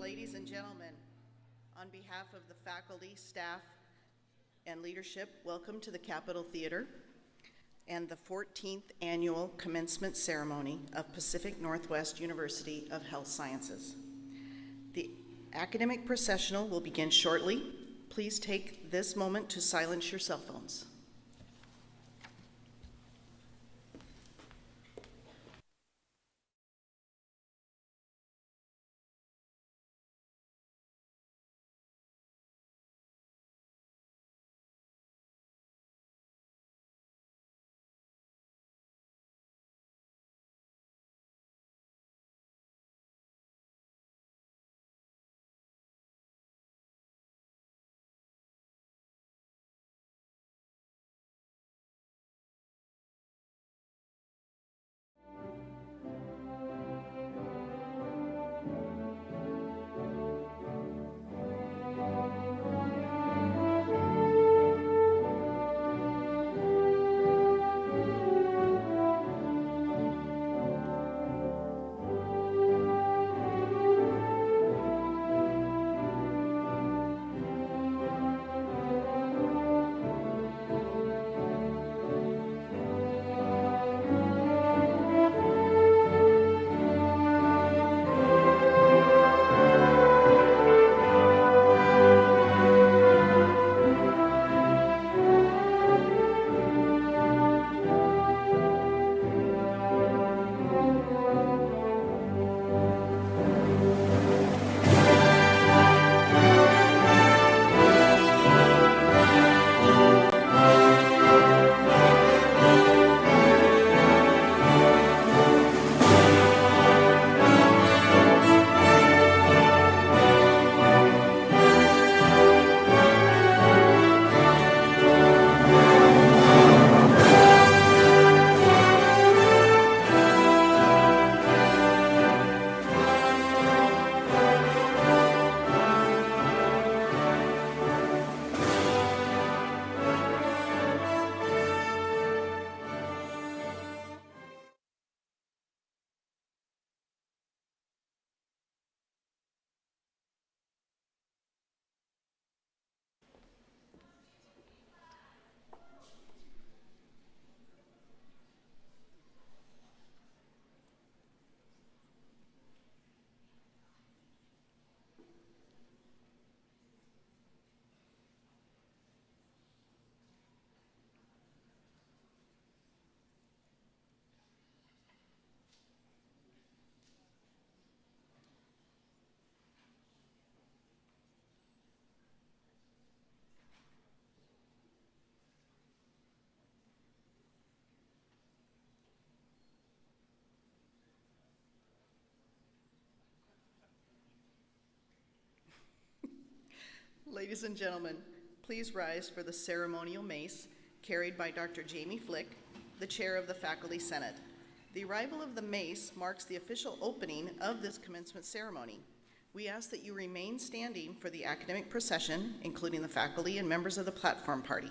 Ladies and gentlemen, on behalf of the faculty, staff, and leadership, welcome to the Capitol Theater and the 14th Annual Commencement Ceremony of Pacific Northwest University of Health Sciences. The academic processional will begin shortly. Please take this moment to silence your cell phones. Ladies and gentlemen, please rise for the ceremonial mace carried by Dr. Jamie Flick, the chair of the Faculty Senate. The arrival of the mace marks the official opening of this commencement ceremony. We ask that you remain standing for the academic procession, including the faculty and members of the platform party.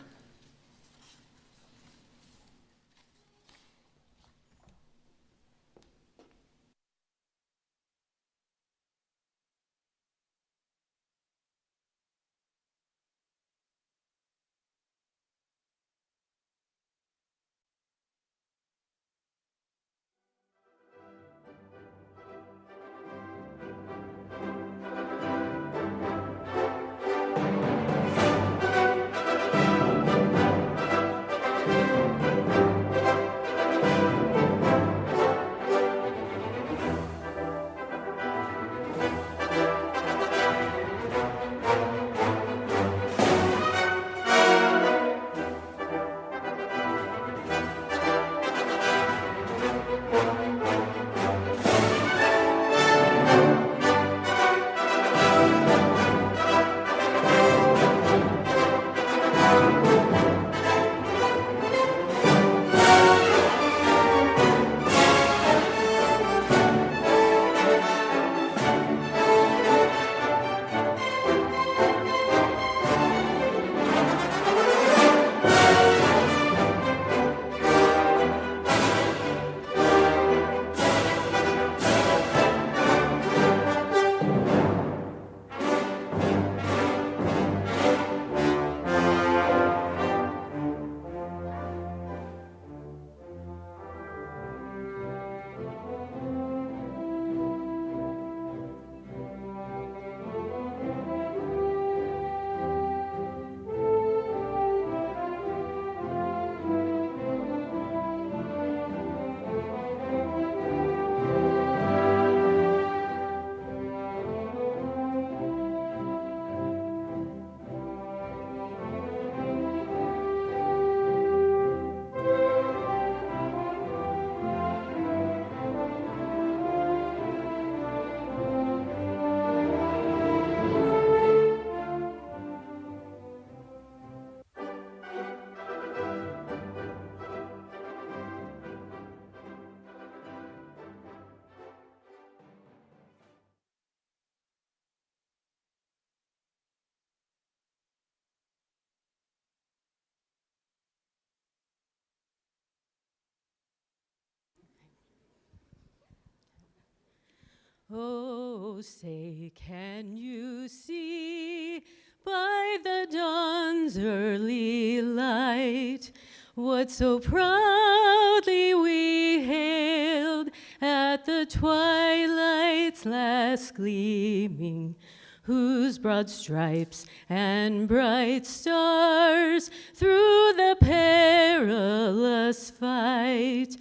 Oh, say, can you see by the dawn's early light what so proudly we hailed at the twilight's last gleaming, whose broad stripes and bright stars through the perilous fight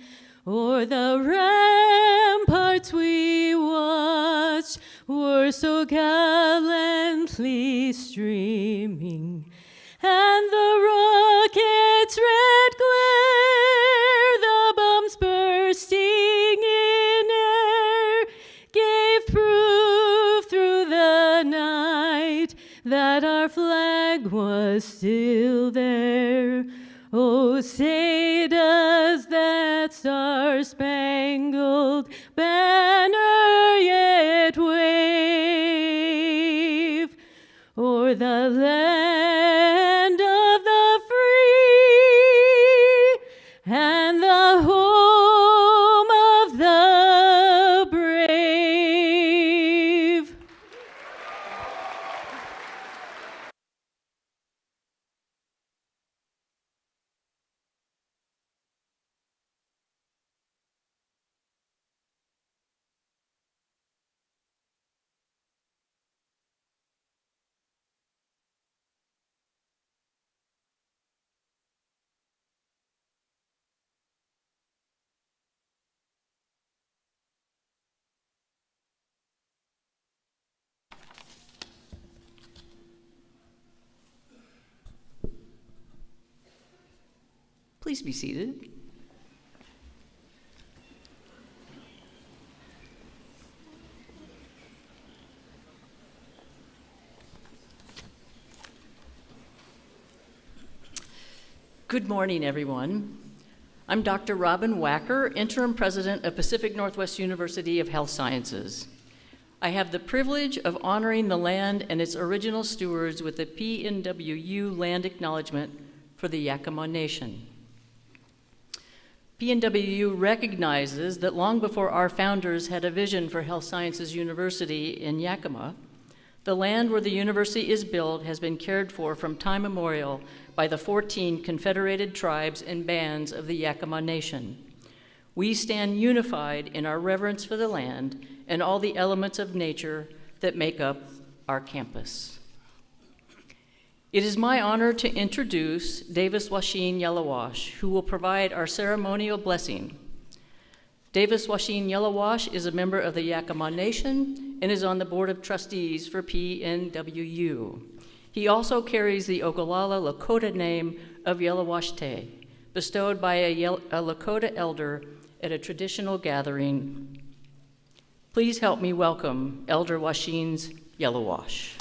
o'er the ramparts we watched were so gallantly streaming, and the rocket's red glare, the bombs bursting in air, gave proof through the night that our flag was still there. Oh, say does that star-spangled banner yet wave o'er the land of the free and the home of the brave? Please be seated. Good morning, everyone. I'm Dr. Robin Wacker, Interim President of Pacific Northwest University of Health Sciences. I have the privilege of honoring the land and its original stewards with the PNWU Land Acknowledgement for the Yakama Nation. PNWU recognizes that long before our founders had a vision for Health Sciences University in Yakima, the land where the university is built has been cared for from time immemorial by the 14 confederated tribes and bands of the Yakama Nation. We stand unified in our reverence for the land and all the elements of nature that make up our campus. It is my honor to introduce Davis Washeen Yelawash, who will provide our ceremonial blessing. Davis Washeen Yelawash is a member of the Yakama Nation and is on the Board of Trustees for PNWU. He also carries the Ogallala Lakota name of Yelawashte, bestowed by a Lakota elder at a traditional gathering. Please help me welcome Elder Washeen's Yelawash.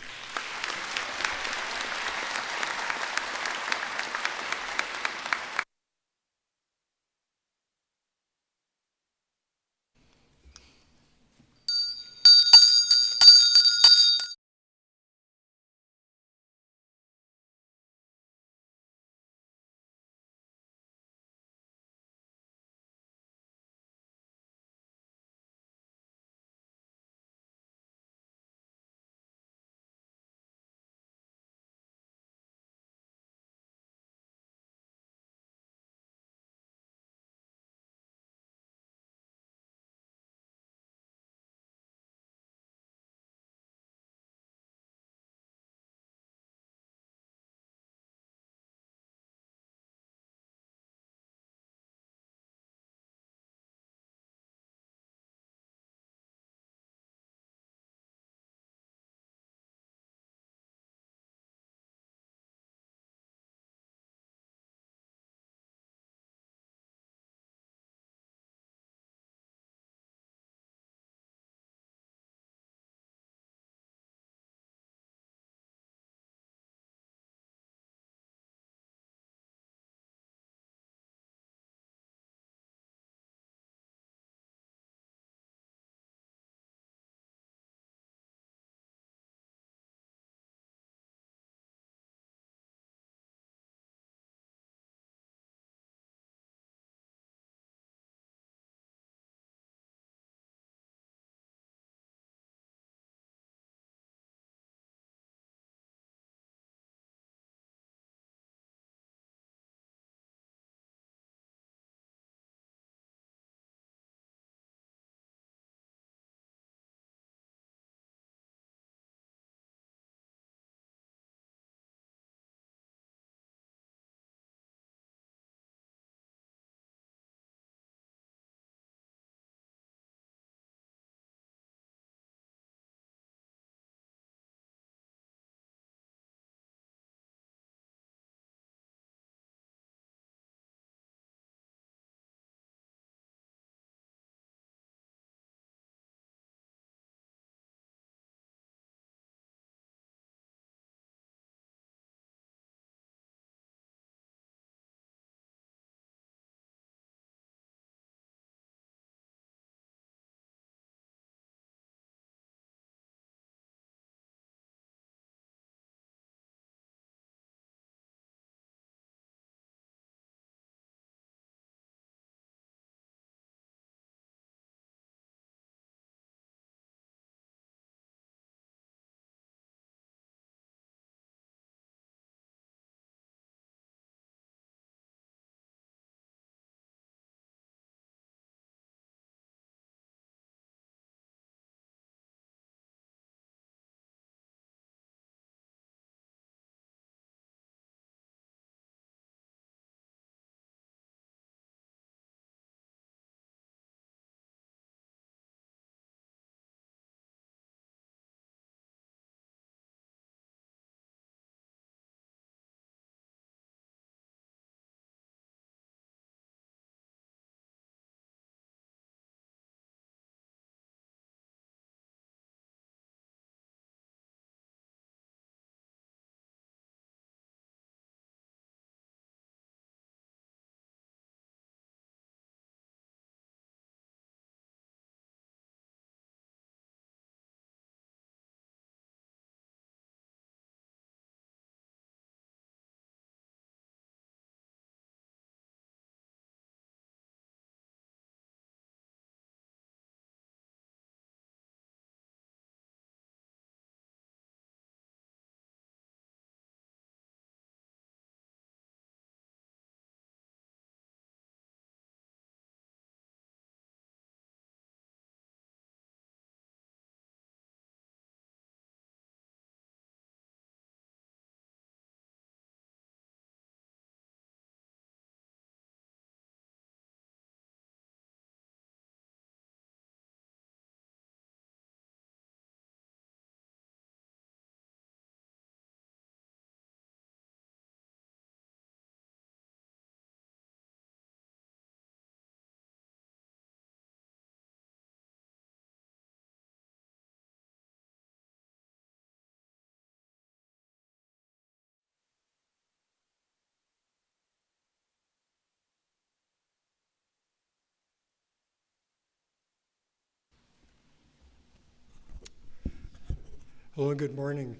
Hello and good morning,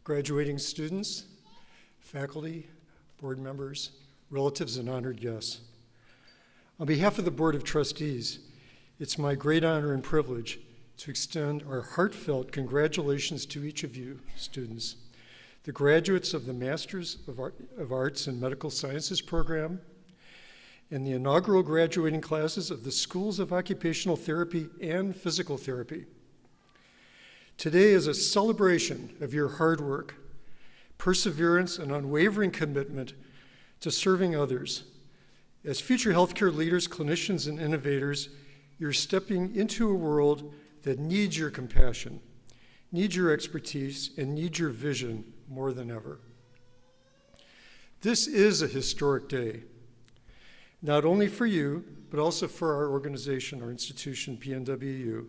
graduating students, faculty, board members, relatives, and honored guests. On behalf of the Board of Trustees, it's my great honor and privilege to extend our heartfelt congratulations to each of you students, the graduates of the Masters of Arts in Medical Sciences program, and the inaugural graduating classes of the Schools of Occupational Therapy and Physical Therapy. Today is a celebration of your hard work, perseverance, and unwavering commitment to serving others. As future healthcare leaders, clinicians, and innovators, you're stepping into a world that needs your compassion, needs your expertise, and needs your vision more than ever. This is a historic day, not only for you, but also for our organization, our institution, PNWU.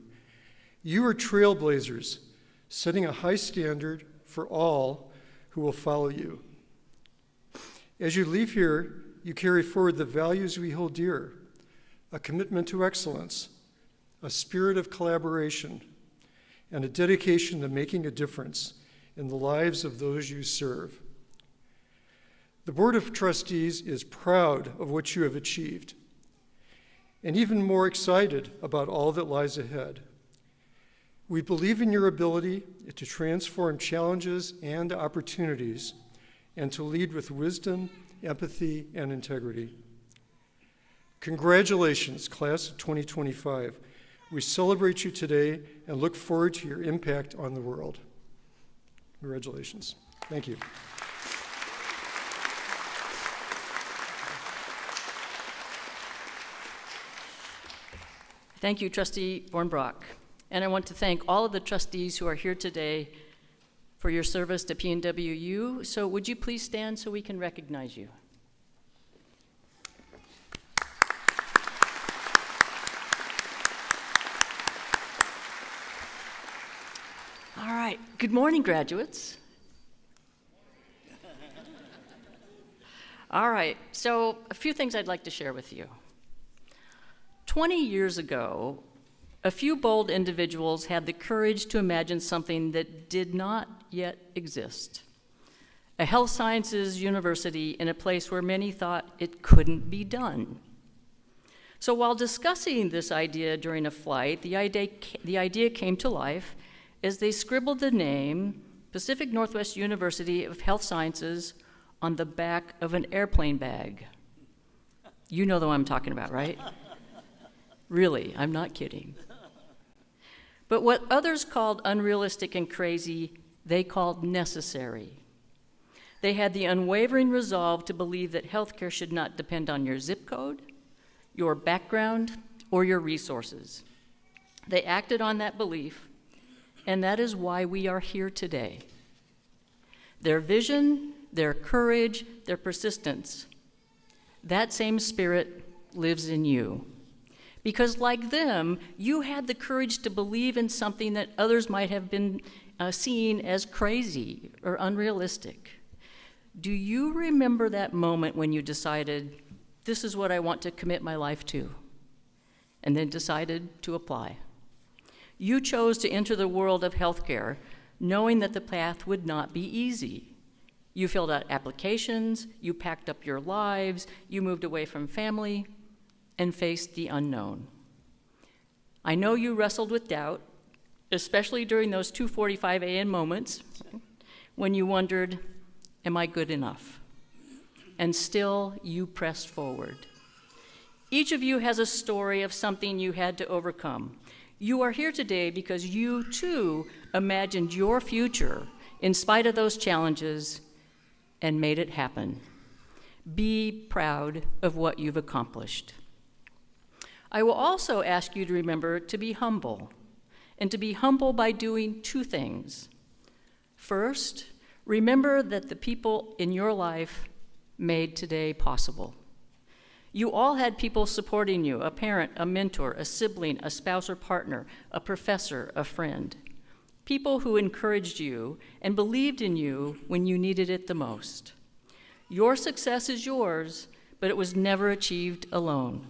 You are trailblazers, setting a high standard for all who will follow you. As you leave here, you carry forward the values we hold dear: a commitment to excellence, a spirit of collaboration, and a dedication to making a difference in the lives of those you serve. The Board of Trustees is proud of what you have achieved, and even more excited about all that lies ahead. We believe in your ability to transform challenges and opportunities and to lead with wisdom, empathy, and integrity. Congratulations, class of 2025. We celebrate you today and look forward to your impact on the world. Congratulations. Thank you. Thank you, Trustee Bornbrock. And I want to thank all of the trustees who are here today for your service to PNWU. So would you please stand so we can recognize you? All right. Good morning, graduates. All right. So a few things I'd like to share with you. 20 years ago, a few bold individuals had the courage to imagine something that did not yet exist: a health sciences university in a place where many thought it couldn't be done. So while discussing this idea during a flight, the idea came to life as they scribbled the name Pacific Northwest University of Health Sciences on the back of an airplane bag. You know the one I'm talking about, right? Really, I'm not kidding. But what others called unrealistic and crazy, they called necessary. They had the unwavering resolve to believe that healthcare should not depend on your zip code, your background, or your resources. They acted on that belief, and that is why we are here today. Their vision, their courage, their persistence, that same spirit lives in you. Because like them, you had the courage to believe in something that others might have been seen as crazy or unrealistic. Do you remember that moment when you decided, this is what I want to commit my life to, and then decided to apply? You chose to enter the world of healthcare knowing that the path would not be easy. You filled out applications, you packed up your lives, you moved away from family, and faced the unknown. I know you wrestled with doubt, especially during those 2:45 a.m. moments when you wondered, am I good enough? And still, you pressed forward. Each of you has a story of something you had to overcome. You are here today because you, too, imagined your future in spite of those challenges and made it happen. Be proud of what you've accomplished. I will also ask you to remember to be humble, and to be humble by doing two things. First, remember that the people in your life made today possible. You all had people supporting you: a parent, a mentor, a sibling, a spouse or partner, a professor, a friend. People who encouraged you and believed in you when you needed it the most. Your success is yours, but it was never achieved alone.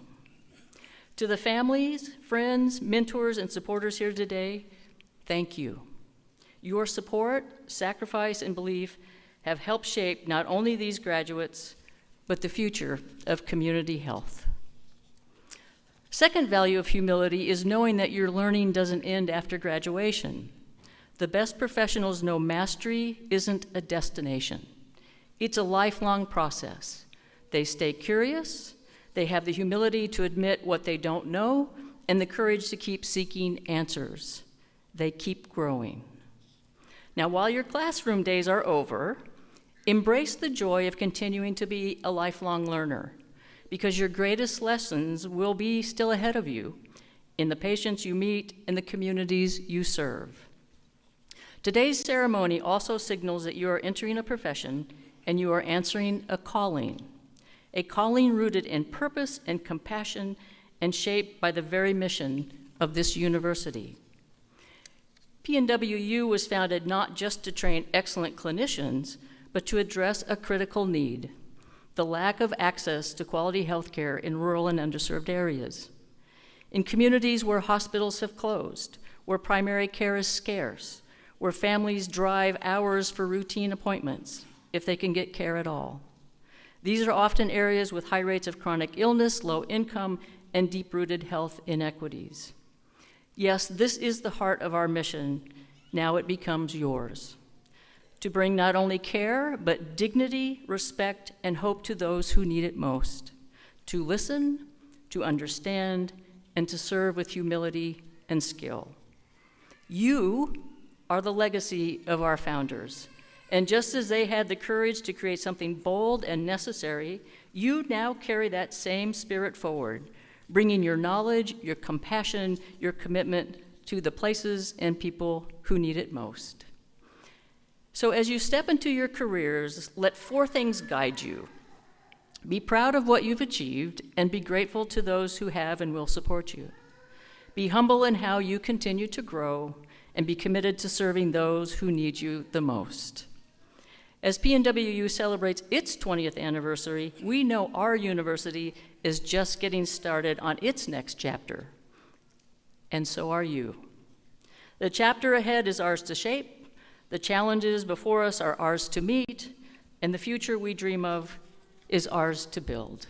To the families, friends, mentors, and supporters here today, thank you. Your support, sacrifice, and belief have helped shape not only these graduates, but the future of community health. Second value of humility is knowing that your learning doesn't end after graduation. The best professionals know mastery isn't a destination. It's a lifelong process. They stay curious, they have the humility to admit what they don't know, and the courage to keep seeking answers. They keep growing. Now, while your classroom days are over, embrace the joy of continuing to be a lifelong learner, because your greatest lessons will be still ahead of you in the patients you meet and the communities you serve. Today's ceremony also signals that you are entering a profession and you are answering a calling rooted in purpose and compassion and shaped by the very mission of this university. PNWU was founded not just to train excellent clinicians, but to address a critical need: the lack of access to quality health care in rural and underserved areas. In communities where hospitals have closed, where primary care is scarce, where families drive hours for routine appointments, if they can get care at all. These are often areas with high rates of chronic illness, low income, and deep-rooted health inequities. Yes, this is the heart of our mission. Now it becomes yours. To bring not only care, but dignity, respect, and hope to those who need it most. To listen, to understand, and to serve with humility and skill. You are the legacy of our founders. And just as they had the courage to create something bold and necessary, you now carry that same spirit forward, bringing your knowledge, your compassion, your commitment to the places and people who need it most. So as you step into your careers, let 4 things guide you. Be proud of what you've achieved and be grateful to those who have and will support you. Be humble in how you continue to grow and be committed to serving those who need you the most. As PNWU celebrates its 20th anniversary, we know our university is just getting started on its next chapter, and so are you. The chapter ahead is ours to shape. The challenges before us are ours to meet, and the future we dream of is ours to build.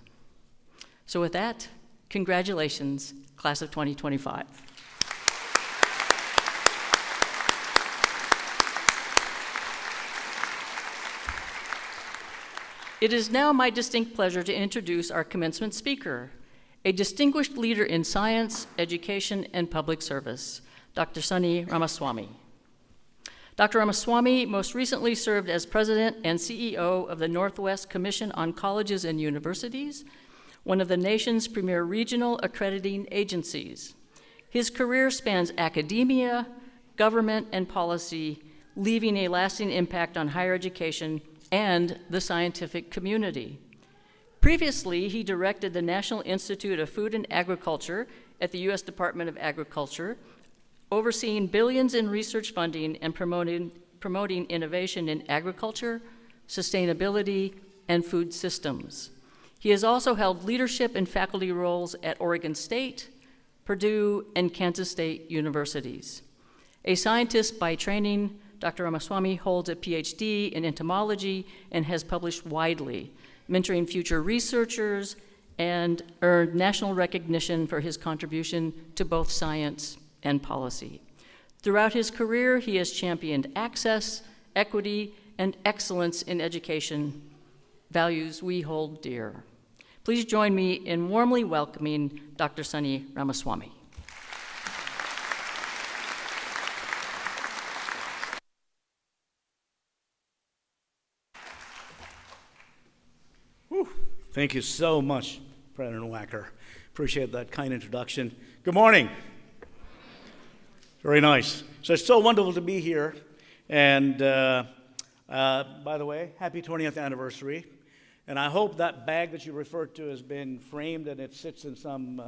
So with that, congratulations, class of 2025. It is now my distinct pleasure to introduce our commencement speaker, a distinguished leader in science, education, and public service, Dr. Sunny Ramaswamy. Dr. Ramaswamy most recently served as president and CEO of the Northwest Commission on Colleges and Universities, one of the nation's premier regional accrediting agencies. His career spans academia, government, and policy, leaving a lasting impact on higher education and the scientific community. Previously, he directed the National Institute of Food and Agriculture at the U.S. Department of Agriculture, overseeing billions in research funding and promoting innovation in agriculture, sustainability, and food systems. He has also held leadership and faculty roles at Oregon State, Purdue, and Kansas State universities. A scientist by training, Dr. Ramaswamy holds a PhD in entomology and has published widely, mentoring future researchers and earned national recognition for his contribution to both science and policy. Throughout his career, he has championed access, equity, and excellence in education, values we hold dear. Please join me in warmly welcoming Dr. Sunny Ramaswamy. Whew. Thank you so much, President Wacker. Appreciate that kind introduction. Good morning. Very nice. So it's so wonderful to be here. And by the way, happy 20th anniversary. And I hope that bag that you referred to has been framed and it sits in some,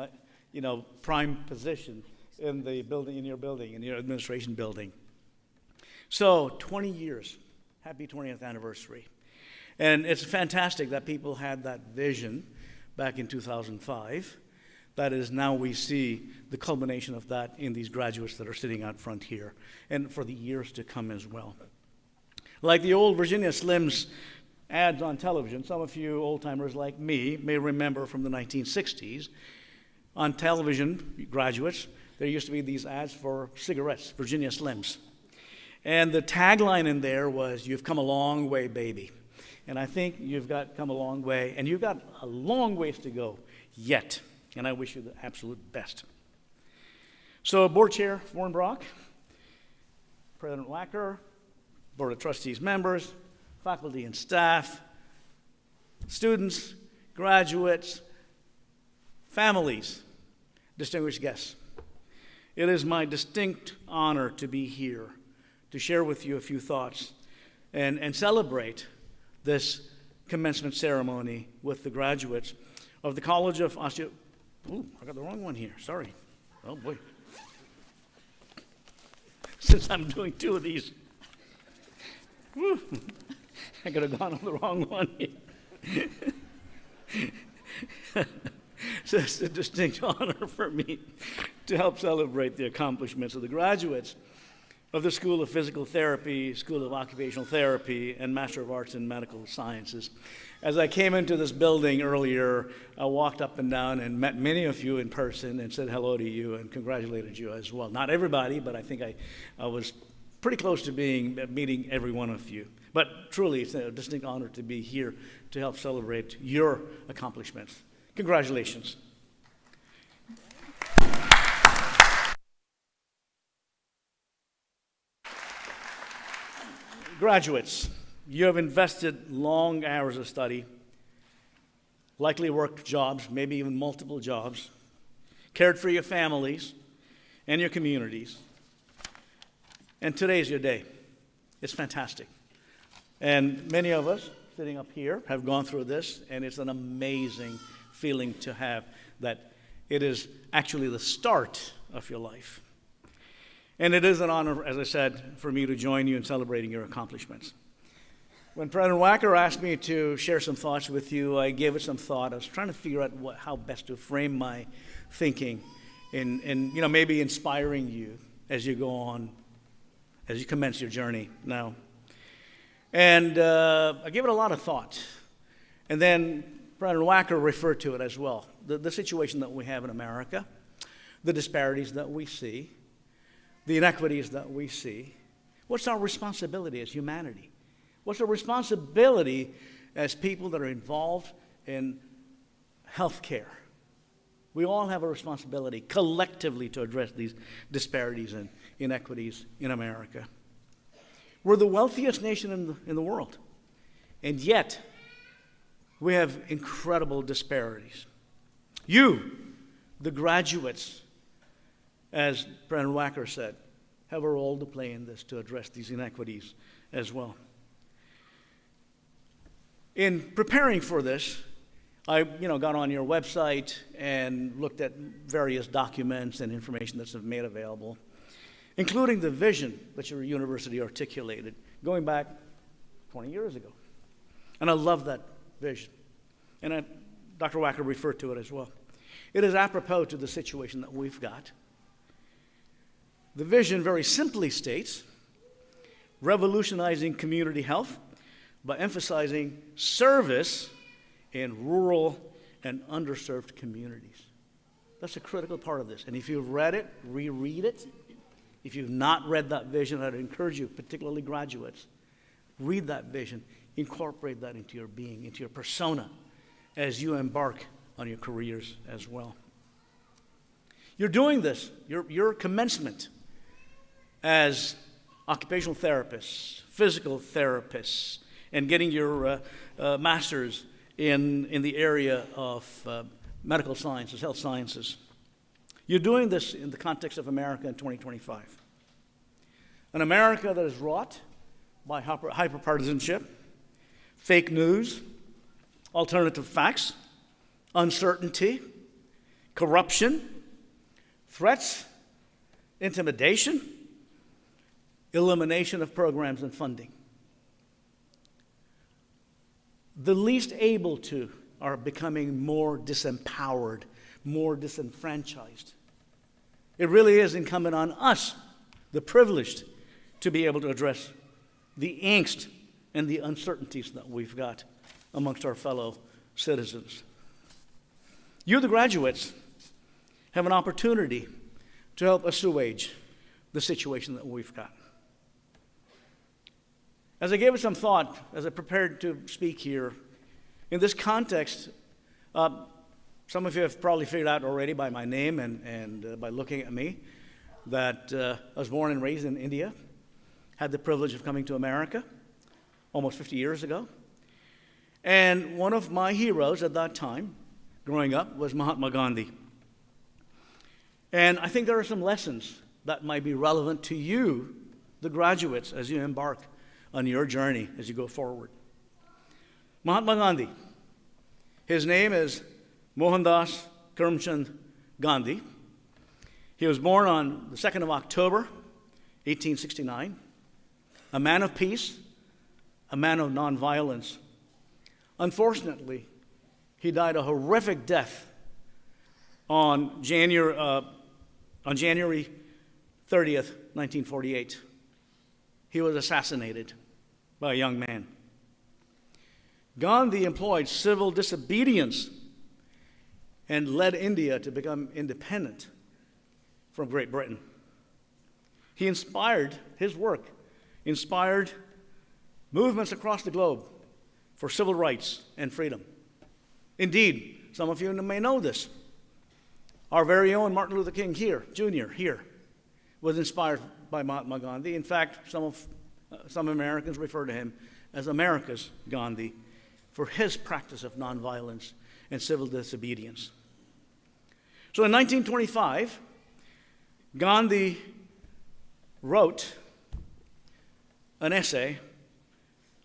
prime position in the building, in your administration building. So 20 years. Happy 20th anniversary. And it's fantastic that people had that vision back in 2005 that is now we see the culmination of that in these graduates that are sitting out front here, and for the years to come as well. Like the old Virginia Slims ads on television, some of you old-timers like me may remember from the 1960s. On television, graduates, there used to be these ads for cigarettes, Virginia Slims. And the tagline in there was, "You've come a long way, baby." And I think you've come a long way, and you've got a long ways to go yet. And I wish you the absolute best. So, Board Chair Warren Brock, President Wacker, Board of Trustees members, faculty and staff, students, graduates, families, distinguished guests. It is my distinct honor to be here to share with you a few thoughts and celebrate this commencement ceremony with the graduates of the College of Ooh, I got the wrong one here, sorry. Oh boy. Since I'm doing two of these, I could have gone on the wrong one here. So it's a distinct honor for me to help celebrate the accomplishments of the graduates of the School of Physical Therapy, School of Occupational Therapy, and Master of Arts in Medical Sciences. As I came into this building earlier, I walked up and down and met many of you in person and said hello to you and congratulated you as well. Not everybody, but I think I was pretty close to meeting every one of you. But truly, it's a distinct honor to be here to help celebrate your accomplishments. Congratulations. Graduates, you have invested long hours of study, likely worked jobs, maybe even multiple jobs, cared for your families and your communities, and today is your day. It's fantastic. And many of us sitting up here have gone through this, and it's an amazing feeling to have that it is actually the start of your life. And it is an honor, as I said, for me to join you in celebrating your accomplishments. When President Wacker asked me to share some thoughts with you, I gave it some thought. I was trying to figure out how best to frame my thinking in maybe inspiring you as you go on, as you commence your journey now. And I gave it a lot of thought. And then President Wacker referred to it as well. The situation that we have in America, the disparities that we see, the inequities that we see. What's our responsibility as humanity? What's our responsibility as people that are involved in health care? We all have a responsibility collectively to address these disparities and inequities in America. We're the wealthiest nation in the world, and yet we have incredible disparities. You, the graduates, as President Wacker said, have a role to play in this to address these inequities as well. In preparing for this, I got on your website and looked at various documents and information that's made available, including the vision that your university articulated going back 20 years ago. And I love that vision. And Dr. Wacker referred to it as well. It is apropos to the situation that we've got. The vision very simply states, revolutionizing community health by emphasizing service in rural and underserved communities. That's a critical part of this. And if you've read it, reread it. If you've not read that vision, I'd encourage you, particularly graduates, read that vision, incorporate that into your being, into your persona, as you embark on your careers as well. You're doing this, your commencement as occupational therapists, physical therapists, and getting your master's in the area of medical sciences, health sciences. You're doing this in the context of America in 2025. An America that is wrought by hyperpartisanship, fake news, alternative facts, uncertainty, corruption, threats, intimidation, elimination of programs and funding. The least able to are becoming more disempowered more disenfranchised. It really is incumbent on us, the privileged, to be able to address the angst and the uncertainties that we've got amongst our fellow citizens. You, the graduates, have an opportunity to help assuage the situation that we've got. As I gave it some thought, as I prepared to speak here, in this context, some of you have probably figured out already by my name and by looking at me that I was born and raised in India, had the privilege of coming to America almost 50 years ago. And one of my heroes at that time, growing up, was Mahatma Gandhi. And I think there are some lessons that might be relevant to you, the graduates, as you embark on your journey as you go forward. Mahatma Gandhi. His name is Mohandas Karamchand Gandhi. He was born on the 2nd of October, 1869. A man of peace, a man of nonviolence. Unfortunately, he died a horrific death on January 30th, 1948. He was assassinated by a young man. Gandhi employed civil disobedience and led India to become independent from Great Britain. His work inspired movements across the globe for civil rights and freedom. Indeed, some of you may know this. Our very own Martin Luther King Jr. here, was inspired by Mahatma Gandhi. In fact, some Americans refer to him as America's Gandhi for his practice of nonviolence and civil disobedience. So in 1925, Gandhi wrote an essay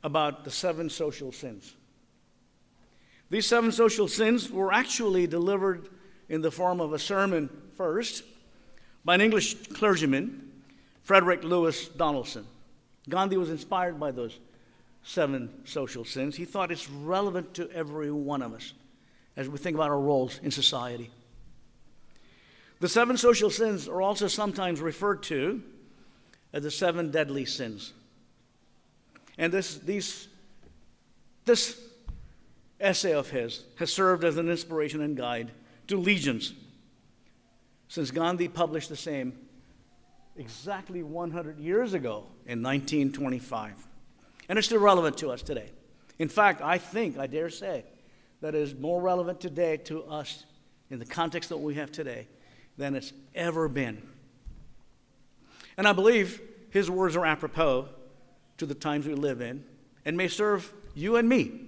about the 7 social sins. These 7 social sins were actually delivered in the form of a sermon first by an English clergyman, Frederick Lewis Donaldson. Gandhi was inspired by those 7 social sins. He thought it's relevant to every one of us as we think about our roles in society. The 7 social sins are also sometimes referred to as the 7 deadly sins. And this essay of his has served as an inspiration and guide to legions, since Gandhi published the same exactly 100 years ago in 1925. And it's still relevant to us today. In fact, I dare say, that it is more relevant today to us in the context that we have today than it's ever been. And I believe his words are apropos to the times we live in and may serve you and me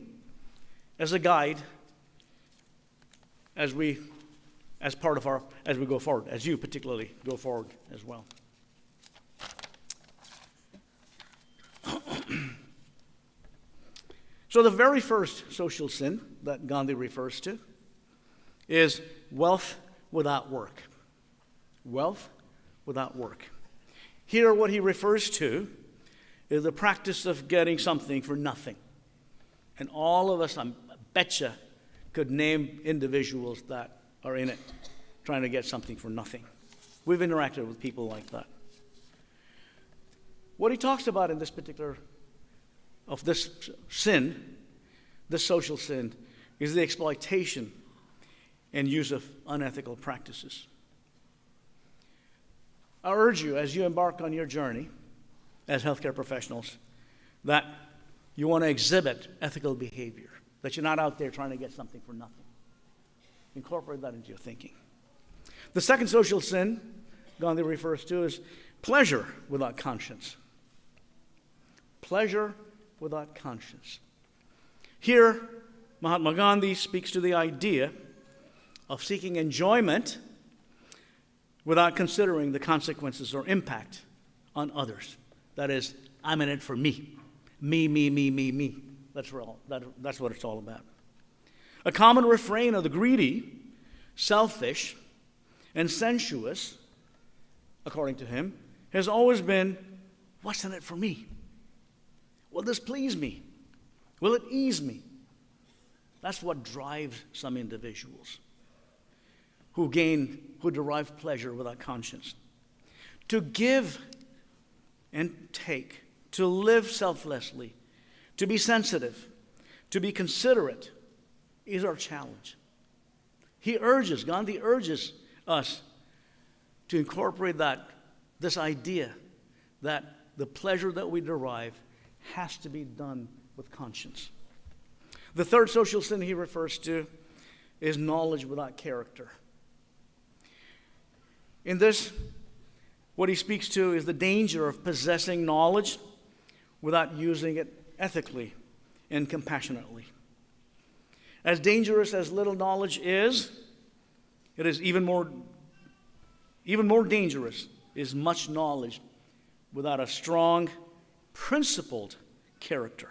as a guide as we go forward, as you particularly go forward as well. So the very first social sin that Gandhi refers to is wealth without work. Wealth without work. Here what he refers to is the practice of getting something for nothing. And all of us, I betcha, could name individuals that are in it, trying to get something for nothing. We've interacted with people like that. What he talks about in this particular, of this sin, this social sin, is the exploitation and use of unethical practices. I urge you, as you embark on your journey as healthcare professionals, that you want to exhibit ethical behavior, that you're not out there trying to get something for nothing. Incorporate that into your thinking. The second social sin Gandhi refers to is pleasure without conscience. Pleasure without conscience. Here, Mahatma Gandhi speaks to the idea of seeking enjoyment without considering the consequences or impact on others. That is, I'm in it for me. Me. That's what it's all about. A common refrain of the greedy, selfish, and sensuous, according to him, has always been, what's in it for me? Will this please me? Will it ease me? That's what drives some individuals. who derive pleasure without conscience. To give and take, to live selflessly, to be sensitive, to be considerate is our challenge. Gandhi urges us to incorporate this idea that the pleasure that we derive has to be done with conscience. The third social sin he refers to is knowledge without character. In this, what he speaks to is the danger of possessing knowledge without using it ethically and compassionately. As dangerous as little knowledge is, it is even more dangerous is much knowledge without a strong, principled character.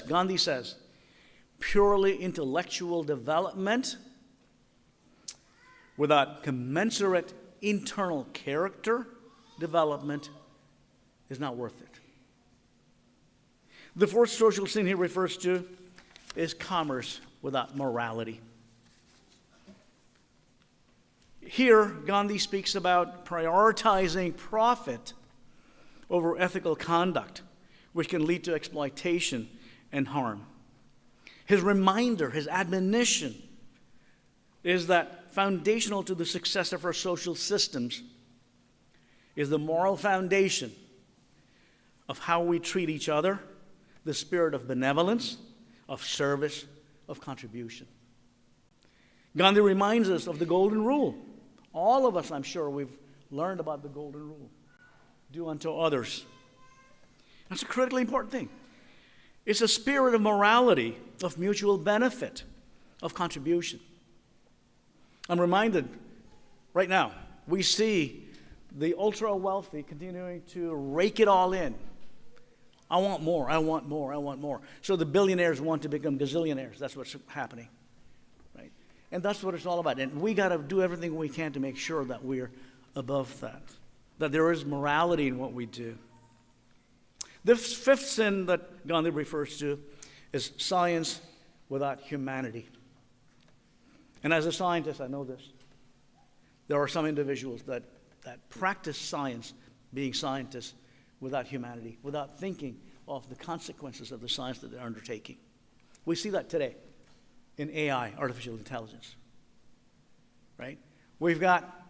Gandhi says, purely intellectual development without commensurate internal character development is not worth it. The fourth social sin he refers to is commerce without morality. Here, Gandhi speaks about prioritizing profit over ethical conduct, which can lead to exploitation and harm. His reminder, his admonition, is that foundational to the success of our social systems is the moral foundation of how we treat each other, the spirit of benevolence, of service, of contribution. Gandhi reminds us of the golden rule. All of us, I'm sure, we've learned about the golden rule. Do unto others. That's a critically important thing. It's a spirit of morality, of mutual benefit, of contribution. I'm reminded right now, we see the ultra-wealthy continuing to rake it all in. I want more, I want more, I want more. So the billionaires want to become gazillionaires. That's what's happening, right? And that's what it's all about. And we got to do everything we can to make sure that we're above that there is morality in what we do. The fifth sin that Gandhi refers to is science without humanity. And as a scientist, I know this. There are some individuals that practice science, being scientists, without humanity, without thinking of the consequences of the science that they're undertaking. We see that today in AI, artificial intelligence, right? We've got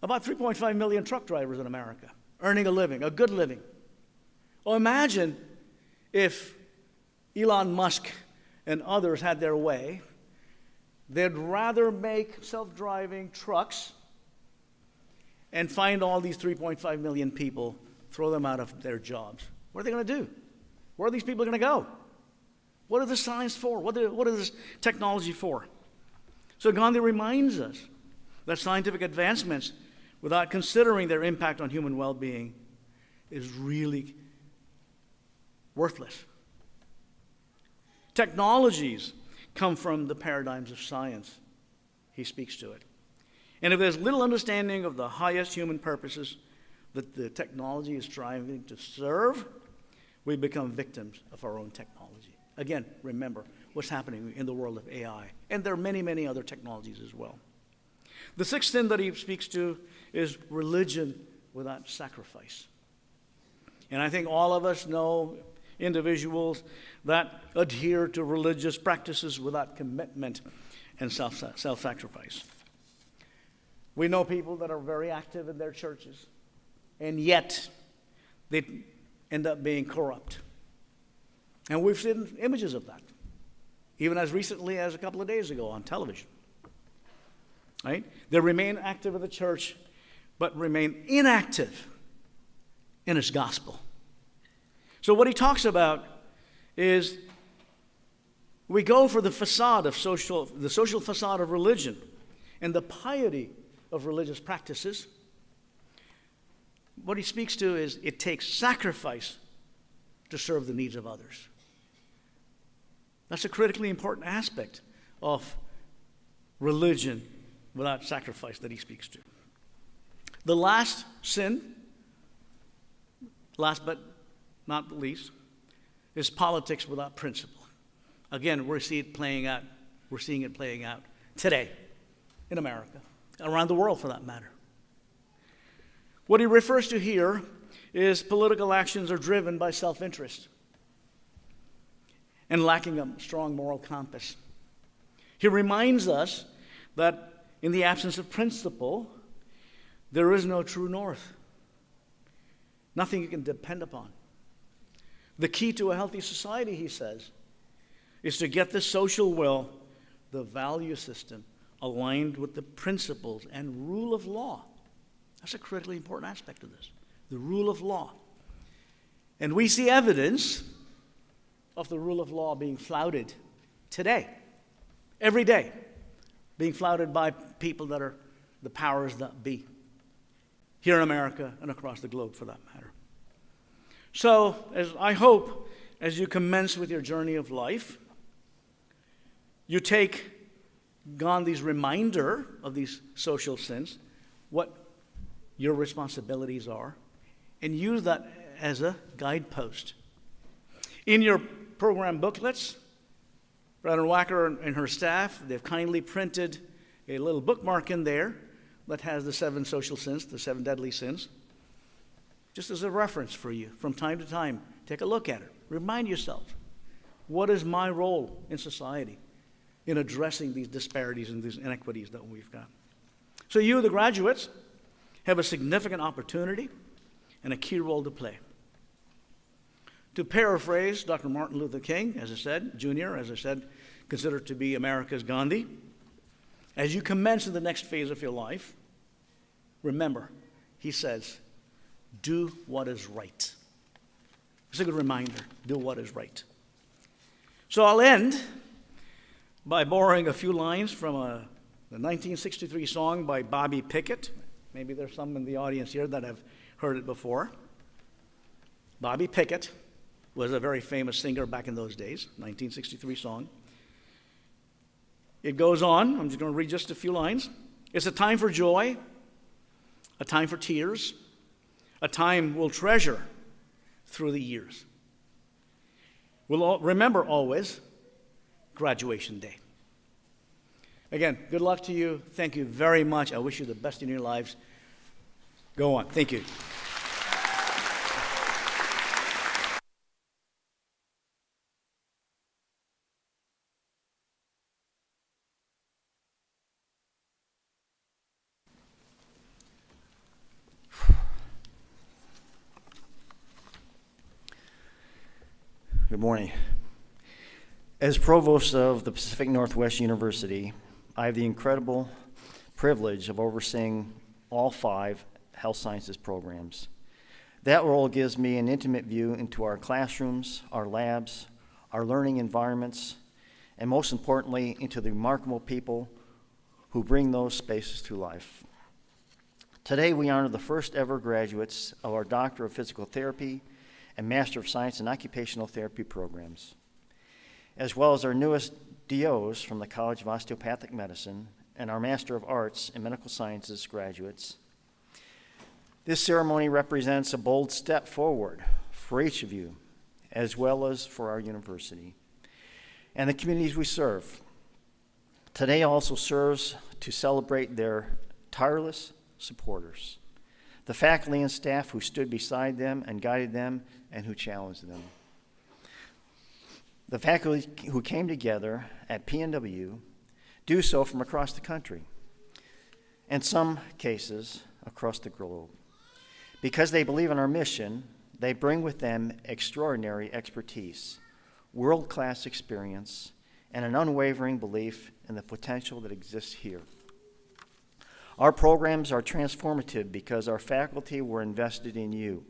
about 3.5 million truck drivers in America earning a living, a good living. Well, imagine if Elon Musk and others had their way. They'd rather make self-driving trucks and find all these 3.5 million people, throw them out of their jobs. What are they going to do? Where are these people going to go? What is the science for? What is this technology for? So Gandhi reminds us that scientific advancements, without considering their impact on human well-being, is really worthless. Technologies come from the paradigms of science. He speaks to it. And if there's little understanding of the highest human purposes that the technology is striving to serve, we become victims of our own technology. Again, remember what's happening in the world of AI. And there are many, many other technologies as well. The sixth sin that he speaks to is religion without sacrifice. And I think all of us know individuals that adhere to religious practices without commitment and self-sacrifice. We know people that are very active in their churches, and yet they end up being corrupt. And we've seen images of that, even as recently as a couple of days ago on television. Right? They remain active in the church, but remain inactive in its gospel. So what he talks about is we go for the facade of the social facade of religion and the piety of religious practices. What he speaks to is it takes sacrifice to serve the needs of others. That's a critically important aspect of religion without sacrifice that he speaks to. The last sin, last but not the least, is politics without principle. Again, we're seeing it playing out today in America, around the world for that matter. What he refers to here is political actions are driven by self-interest and lacking a strong moral compass. He reminds us that in the absence of principle, there is no true north. Nothing you can depend upon. The key to a healthy society, he says, is to get the social will, the value system, aligned with the principles and rule of law. That's a critically important aspect of this, the rule of law. And we see evidence of the rule of law being flouted today, every day, being flouted by people that are the powers that be, here in America and across the globe for that matter. So, I hope, as you commence with your journey of life, you take Gandhi's reminder of these social sins, what your responsibilities are, and use that as a guidepost. In your program booklets, Reverend Wacker and her staff, they've kindly printed a little bookmark in there that has the 7 social sins, the 7 deadly sins, just as a reference for you. From time to time, take a look at it. Remind yourself, what is my role in society in addressing these disparities and these inequities that we've got? So you, the graduates, have a significant opportunity and a key role to play. To paraphrase Dr. Martin Luther King, as I said, Jr., as I said, considered to be America's Gandhi, as you commence in the next phase of your life, remember, he says, do what is right. It's a good reminder, do what is right. So I'll end by borrowing a few lines from the 1963 song by Bobby Pickett. Maybe there's some in the audience here that have heard it before. Bobby Pickett was a very famous singer back in those days, 1963 song. It goes on, I'm just going to read just a few lines. It's a time for joy, a time for tears, a time we'll treasure through the years. We'll remember always graduation day. Again, good luck to you. Thank you very much. I wish you the best in your lives. Go on. Thank you. Good morning. As Provost of the Pacific Northwest University, I have the incredible privilege of overseeing all 5 health sciences programs. That role gives me an intimate view into our classrooms, our labs, our learning environments, and most importantly, into the remarkable people who bring those spaces to life. Today, we honor the first ever graduates of our Doctor of Physical Therapy and Master of Science in Occupational Therapy programs, as well as our newest DOs from the College of Osteopathic Medicine and our Master of Arts in Medical Sciences graduates. This ceremony represents a bold step forward for each of you, as well as for our university and the communities we serve. Today also serves to celebrate their tireless supporters, the faculty and staff who stood beside them and guided them and who challenged them. The faculty who came together at PNW do so from across the country, in some cases across the globe. Because they believe in our mission, they bring with them extraordinary expertise, world-class experience, and an unwavering belief in the potential that exists here. Our programs are transformative because our faculty were invested in you.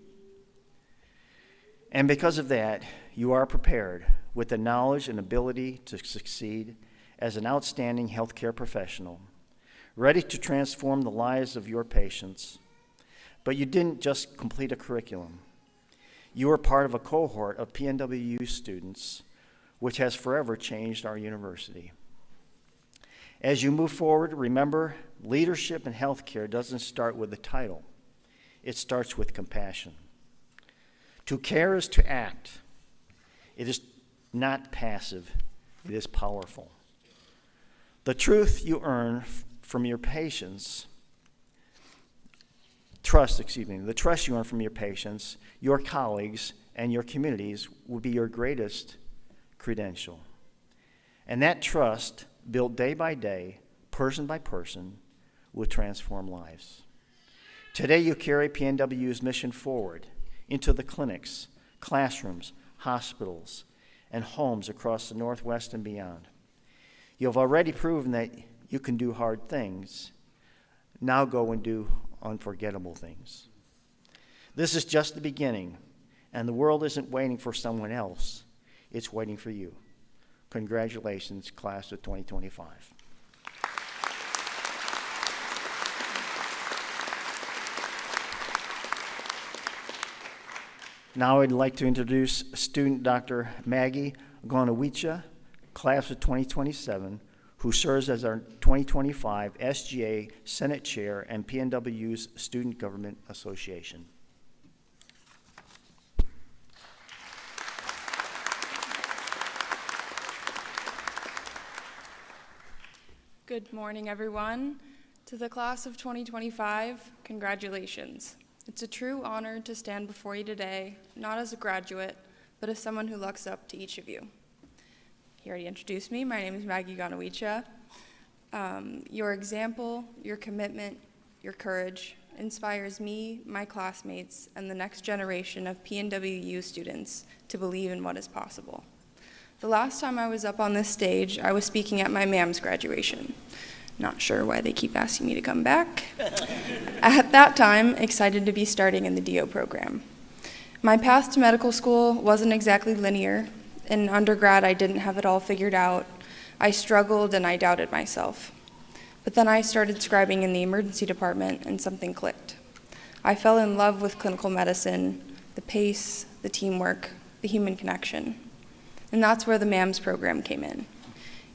And because of that, you are prepared with the knowledge and ability to succeed as an outstanding healthcare professional, ready to transform the lives of your patients. But you didn't just complete a curriculum. You were part of a cohort of PNWU students, which has forever changed our university. As you move forward, remember, leadership in healthcare doesn't start with a title. It starts with compassion. To care is to act. It is not passive, it is powerful. The truth you earn from your patients, the trust you earn from your patients, your colleagues, and your communities will be your greatest credential. And that trust, built day by day, person by person, will transform lives. Today you carry PNW's mission forward into the clinics, classrooms, hospitals, and homes across the Northwest and beyond. You have already proven that you can do hard things. Now go and do unforgettable things. This is just the beginning, and the world isn't waiting for someone else. It's waiting for you. Congratulations, class of 2025. Now I'd like to introduce student Dr. Maggie Gonawicha, class of 2027, who serves as our 2025 SGA Senate Chair and PNW's Student Government Association. Good morning, everyone. To the class of 2025, congratulations. It's a true honor to stand before you today, not as a graduate, but as someone who looks up to each of you. He already introduced me. My name is Maggie Gonawicha. Your example, your commitment, your courage inspires me, my classmates, and the next generation of PNWU students to believe in what is possible. The last time I was up on this stage, I was speaking at my MAMS graduation. Not sure why they keep asking me to come back. At that time, excited to be starting in the DO program. My path to medical school wasn't exactly linear. In undergrad, I didn't have it all figured out. I struggled and I doubted myself. But then I started scribing in the emergency department and something clicked. I fell in love with clinical medicine, the pace, the teamwork, the human connection. And that's where the MAMS program came in.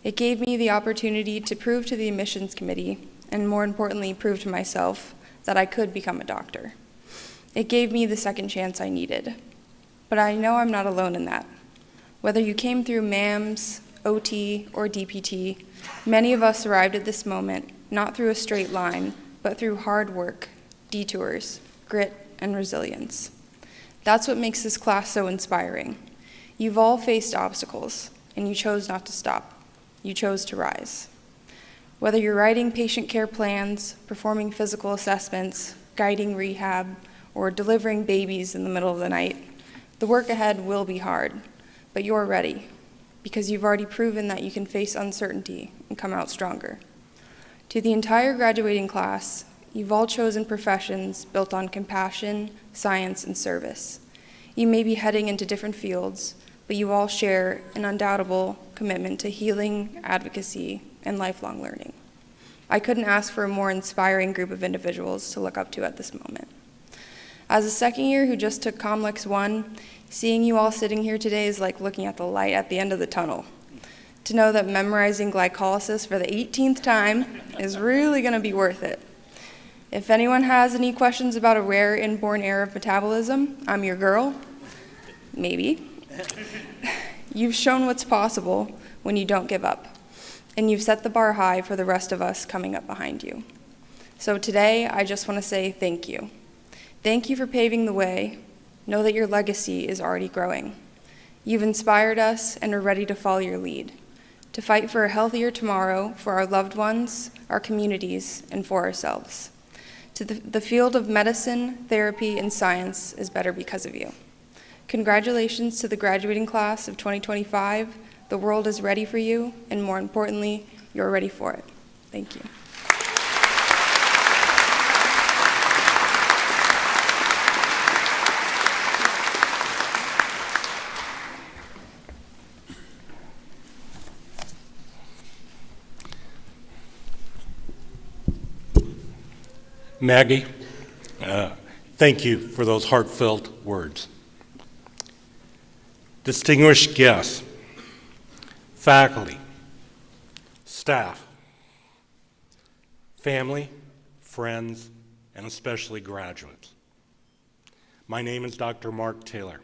It gave me the opportunity to prove to the admissions committee, and more importantly, prove to myself that I could become a doctor. It gave me the second chance I needed. But I know I'm not alone in that. Whether you came through MAMS, OT, or DPT, many of us arrived at this moment not through a straight line, but through hard work, detours, grit, and resilience. That's what makes this class so inspiring. You've all faced obstacles, and you chose not to stop. You chose to rise. Whether you're writing patient care plans, performing physical assessments, guiding rehab, or delivering babies in the middle of the night, the work ahead will be hard, but you're ready because you've already proven that you can face uncertainty and come out stronger. To the entire graduating class, you've all chosen professions built on compassion, science, and service. You may be heading into different fields, but you all share an undoubtable commitment to healing, advocacy, and lifelong learning. I couldn't ask for a more inspiring group of individuals to look up to at this moment. As a second year who just took Comlex 1, seeing you all sitting here today is like looking at the light at the end of the tunnel. To know that memorizing glycolysis for the 18th time is really gonna be worth it. If anyone has any questions about a rare inborn error of metabolism, I'm your girl. Maybe. You've shown what's possible when you don't give up, and you've set the bar high for the rest of us coming up behind you. So today, I just want to say thank you. Thank you for paving the way. Know that your legacy is already growing. You've inspired us and are ready to follow your lead, to fight for a healthier tomorrow for our loved ones, our communities, and for ourselves. The field of medicine, therapy, and science is better because of you. Congratulations to the graduating class of 2025. The world is ready for you, and more importantly, you're ready for it. Thank you. Maggie, thank you for those heartfelt words. Distinguished guests, faculty, staff, family, friends, and especially graduates. My name is Dr. Mark Taylor.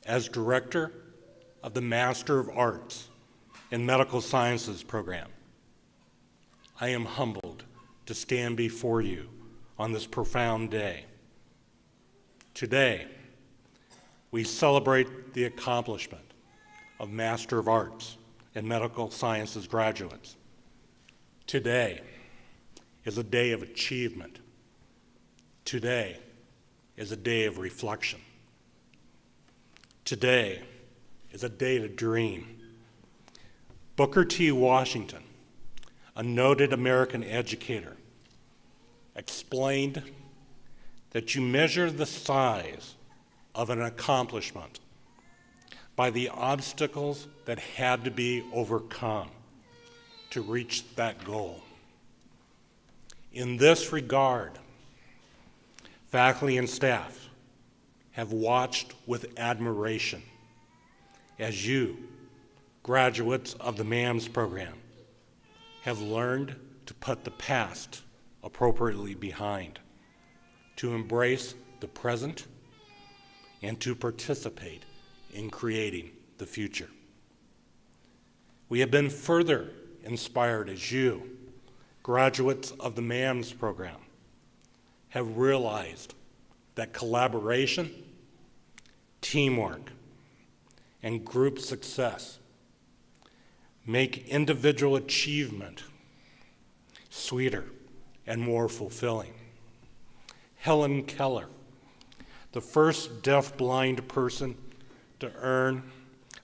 As director of the Master of Arts in Medical Sciences program, I am humbled to stand before you on this profound day. Today, we celebrate the accomplishment of Master of Arts and Medical Sciences graduates. Today is a day of achievement. Today is a day of reflection. Today is a day to dream. Booker T. Washington, a noted American educator, explained that you measure the size of an accomplishment by the obstacles that had to be overcome to reach that goal. In this regard, faculty and staff have watched with admiration as you, graduates of the MAMS program, have learned to put the past appropriately behind, to embrace the present, and to participate in creating the future. We have been further inspired as you, graduates of the MAMS program, have realized that collaboration, teamwork, and group success make individual achievement sweeter and more fulfilling. Helen Keller, the first deaf-blind person to earn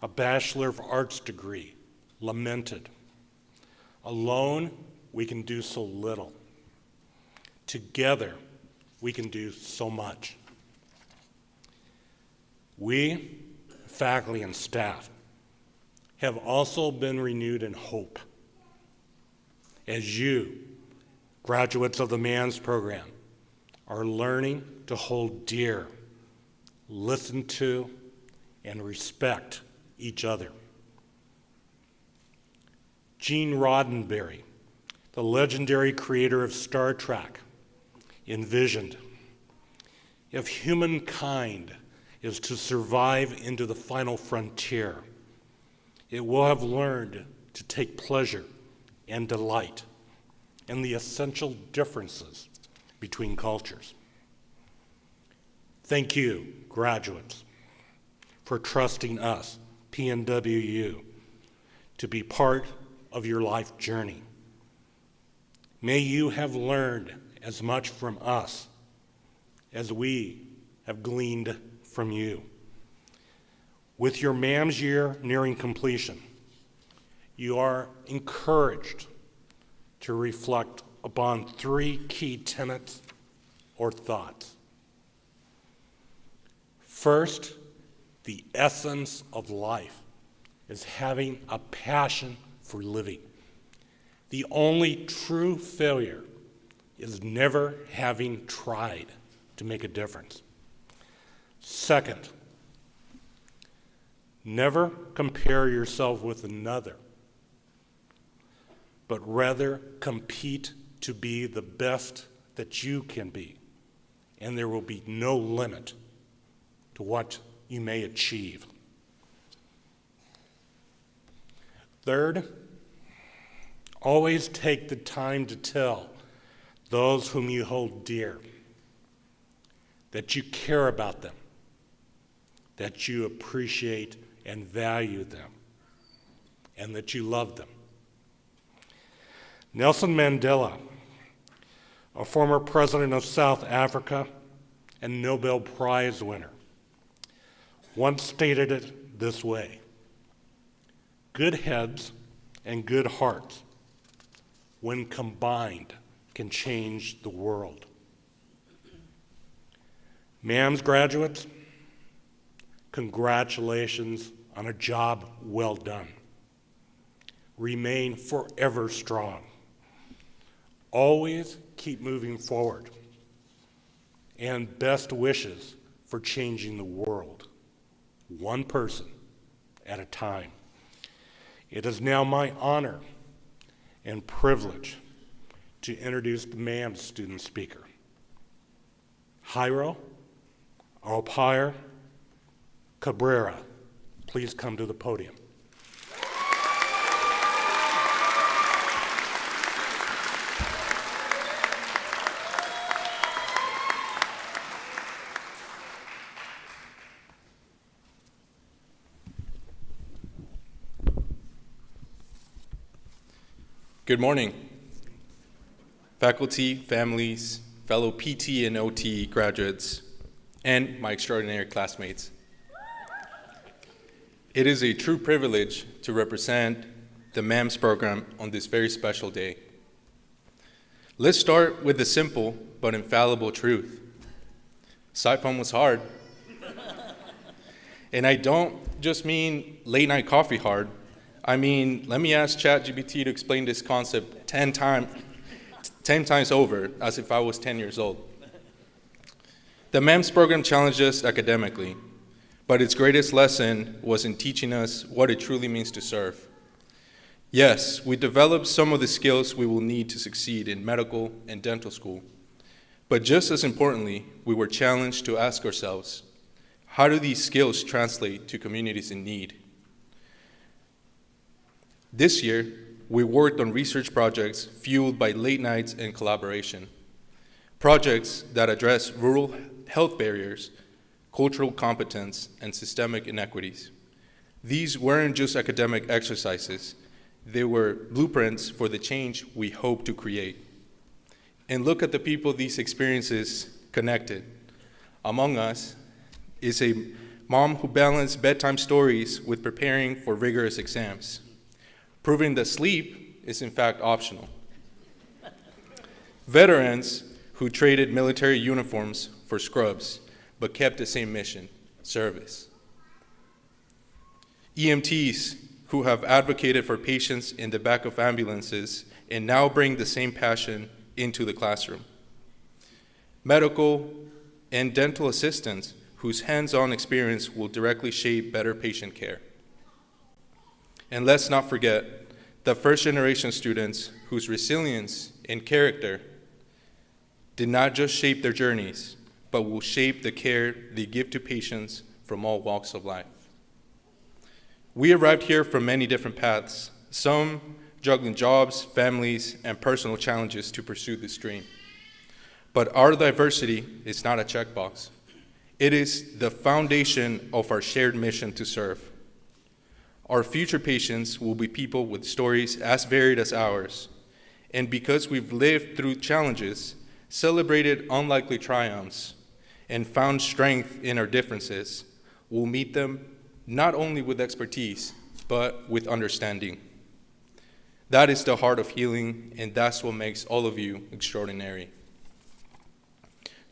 a Bachelor of Arts degree, lamented, "Alone, we can do so little. Together, we can do so much." We, faculty and staff, have also been renewed in hope as you, graduates of the MAMS program, are learning to hold dear, listen to, and respect each other. Gene Roddenberry, the legendary creator of Star Trek, envisioned, if humankind is to survive into the final frontier, it will have learned to take pleasure and delight in the essential differences between cultures. Thank you, graduates, for trusting us, PNWU, to be part of your life journey. May you have learned as much from us as we have gleaned from you. With your MAMS year nearing completion, you are encouraged to reflect upon 3 key tenets or thoughts. First, the essence of life is having a passion for living. The only true failure is never having tried to make a difference. Second, never compare yourself with another, but rather compete to be the best that you can be, and there will be no limit to what you may achieve. Third, always take the time to tell those whom you hold dear that you care about them, that you appreciate and value them, and that you love them. Nelson Mandela, a former president of South Africa and Nobel Prize winner, once stated it this way: good heads and good hearts, when combined, can change the world. MAMS graduates, congratulations on a job well done. Remain forever strong. Always keep moving forward. And best wishes for changing the world, one person at a time. It is now my honor and privilege to introduce the MAMS student speaker. Jairo Alpire Cabrera, please come to the podium. Good morning, faculty, families, fellow PT and OT graduates, and my extraordinary classmates. It is a true privilege to represent the MAMS program on this very special day. Let's start with the simple but infallible truth. Sci-Phone was hard. And I don't just mean late night coffee hard. I mean, let me ask ChatGPT to explain this concept 10 times over, as if I was 10 years old. The MAMS program challenged us academically, but its greatest lesson was in teaching us what it truly means to serve. Yes, we developed some of the skills we will need to succeed in medical and dental school, but just as importantly, we were challenged to ask ourselves, how do these skills translate to communities in need? This year, we worked on research projects fueled by late nights and collaboration. Projects that address rural health barriers, cultural competence, and systemic inequities. These weren't just academic exercises. They were blueprints for the change we hope to create. And look at the people these experiences connected. Among us is a mom who balanced bedtime stories with preparing for rigorous exams, proving that sleep is in fact optional. Veterans who traded military uniforms for scrubs, but kept the same mission, service. EMTs who have advocated for patients in the back of ambulances and now bring the same passion into the classroom. Medical and dental assistants whose hands-on experience will directly shape better patient care. And let's not forget the first-generation students whose resilience and character did not just shape their journeys, but will shape the care they give to patients from all walks of life. We arrived here from many different paths, some juggling jobs, families, and personal challenges to pursue this dream. But our diversity is not a checkbox. It is the foundation of our shared mission to serve. Our future patients will be people with stories as varied as ours. And because we've lived through challenges, celebrated unlikely triumphs, and found strength in our differences, we'll meet them not only with expertise, but with understanding. That is the heart of healing, and that's what makes all of you extraordinary.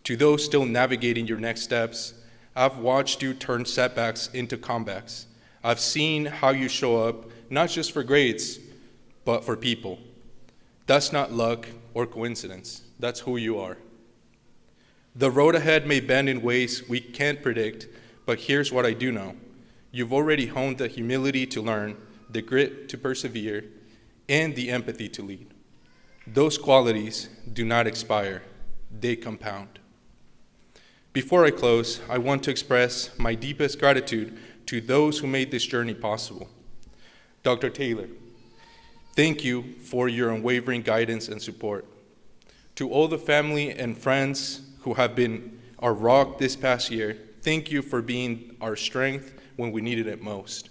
To those still navigating your next steps, I've watched you turn setbacks into comebacks. I've seen how you show up, not just for grades, but for people. That's not luck or coincidence. That's who you are. The road ahead may bend in ways we can't predict, but here's what I do know. You've already honed the humility to learn, the grit to persevere, and the empathy to lead. Those qualities do not expire, they compound. Before I close, I want to express my deepest gratitude to those who made this journey possible. Dr. Taylor, thank you for your unwavering guidance and support. To all the family and friends who have been our rock this past year, thank you for being our strength when we needed it most.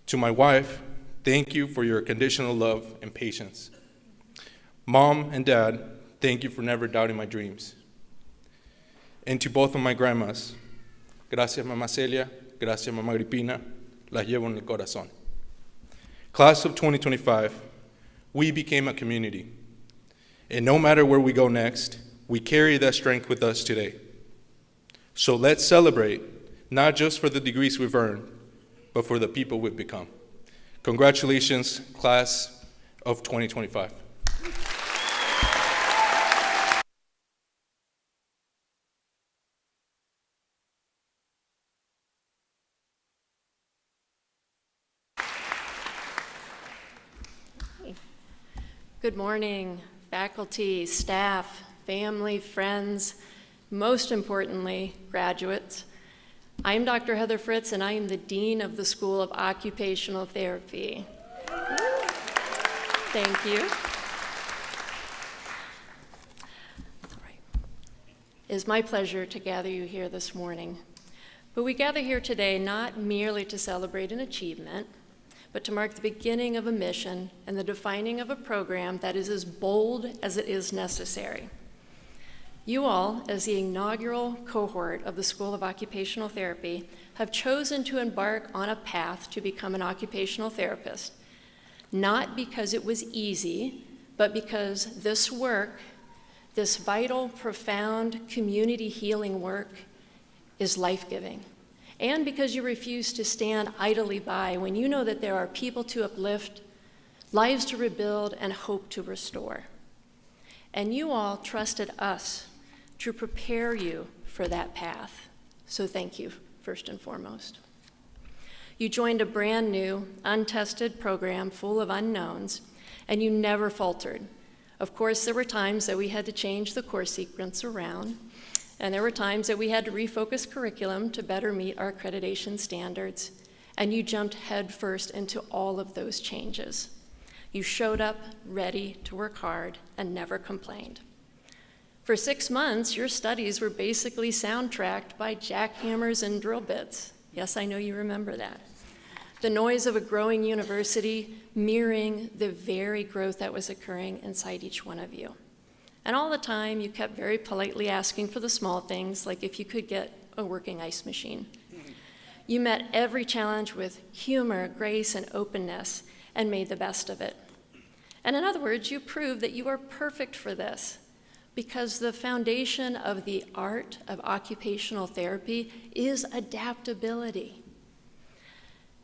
To my wife, thank you for your conditional love and patience. Mom and Dad, thank you for never doubting my dreams. And to both of my grandmas, gracias Mamá Celia, gracias Mamá Agripina, las llevo en el corazón. Class of 2025, we became a community. And no matter where we go next, we carry that strength with us today. So let's celebrate, not just for the degrees we've earned, but for the people we've become. Congratulations, class of 2025. Good morning, faculty, staff, family, friends, most importantly, graduates. I'm Dr. Heather Fritz, and I am the Dean of the School of Occupational Therapy. Thank you. All right. It is my pleasure to gather you here this morning. But we gather here today not merely to celebrate an achievement, but to mark the beginning of a mission and the defining of a program that is as bold as it is necessary. You all, as the inaugural cohort of the School of Occupational Therapy, have chosen to embark on a path to become an occupational therapist, not because it was easy, but because this work, this vital, profound community healing work, is life-giving. And because you refuse to stand idly by when you know that there are people to uplift, lives to rebuild, and hope to restore. And you all trusted us to prepare you for that path. So thank you, first and foremost. You joined a brand new, untested program full of unknowns, and you never faltered. Of course, there were times that we had to change the course sequence around, and there were times that we had to refocus curriculum to better meet our accreditation standards, and you jumped headfirst into all of those changes. You showed up ready to work hard and never complained. For 6 months, your studies were basically soundtracked by jackhammers and drill bits. Yes, I know you remember that. The noise of a growing university mirroring the very growth that was occurring inside each one of you. And all the time, you kept very politely asking for the small things, like if you could get a working ice machine. You met every challenge with humor, grace, and openness, and made the best of it. And in other words, you proved that you are perfect for this, because the foundation of the art of occupational therapy is adaptability.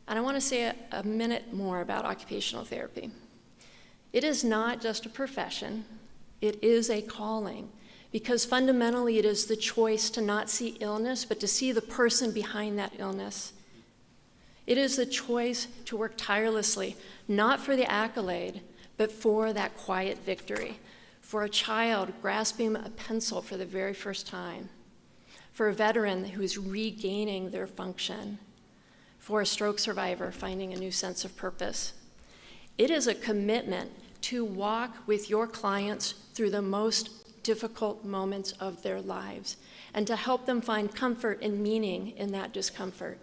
And I want to say a minute more about occupational therapy. It is not just a profession, it is a calling, because fundamentally it is the choice to not see illness, but to see the person behind that illness. It is the choice to work tirelessly, not for the accolade, but for that quiet victory. For a child grasping a pencil for the very first time, for a veteran who is regaining their function, for a stroke survivor finding a new sense of purpose. It is a commitment to walk with your clients through the most difficult moments of their lives and to help them find comfort and meaning in that discomfort.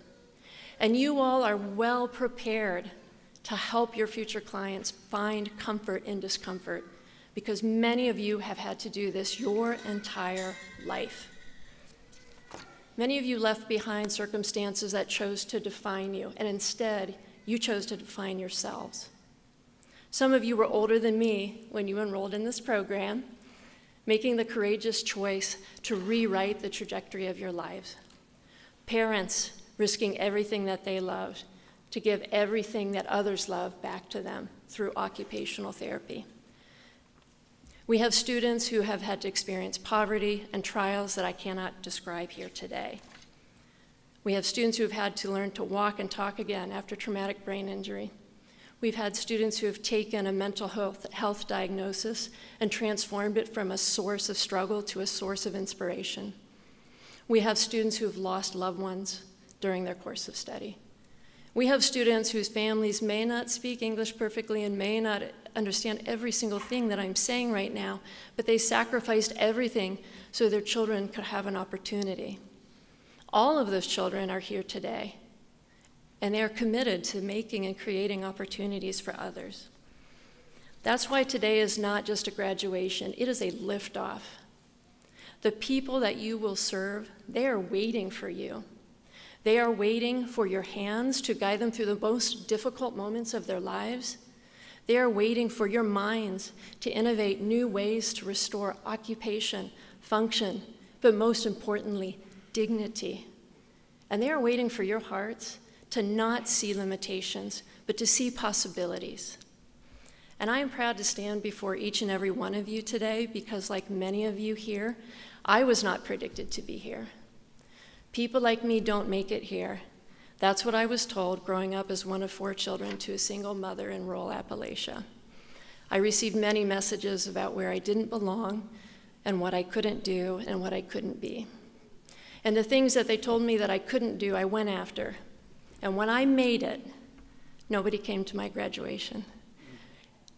And you all are well prepared to help your future clients find comfort in discomfort, because many of you have had to do this your entire life. Many of you left behind circumstances that chose to define you, and instead, you chose to define yourselves. Some of you were older than me when you enrolled in this program, making the courageous choice to rewrite the trajectory of your lives. Parents risking everything that they loved to give everything that others love back to them through occupational therapy. We have students who have had to experience poverty and trials that I cannot describe here today. We have students who have had to learn to walk and talk again after traumatic brain injury. We've had students who have taken a mental health diagnosis and transformed it from a source of struggle to a source of inspiration. We have students who have lost loved ones during their course of study. We have students whose families may not speak English perfectly and may not understand every single thing that I'm saying right now, but they sacrificed everything so their children could have an opportunity. All of those children are here today, and they are committed to making and creating opportunities for others. That's why today is not just a graduation, it is a liftoff. The people that you will serve, they are waiting for you. They are waiting for your hands to guide them through the most difficult moments of their lives. They are waiting for your minds to innovate new ways to restore occupation, function, but most importantly, dignity. And they are waiting for your hearts to not see limitations, but to see possibilities. And I am proud to stand before each and every one of you today because, like many of you here, I was not predicted to be here. People like me don't make it here. That's what I was told growing up as one of 4 children to a single mother in rural Appalachia. I received many messages about where I didn't belong and what I couldn't do and what I couldn't be. And the things that they told me that I couldn't do, I went after. And when I made it, nobody came to my graduation.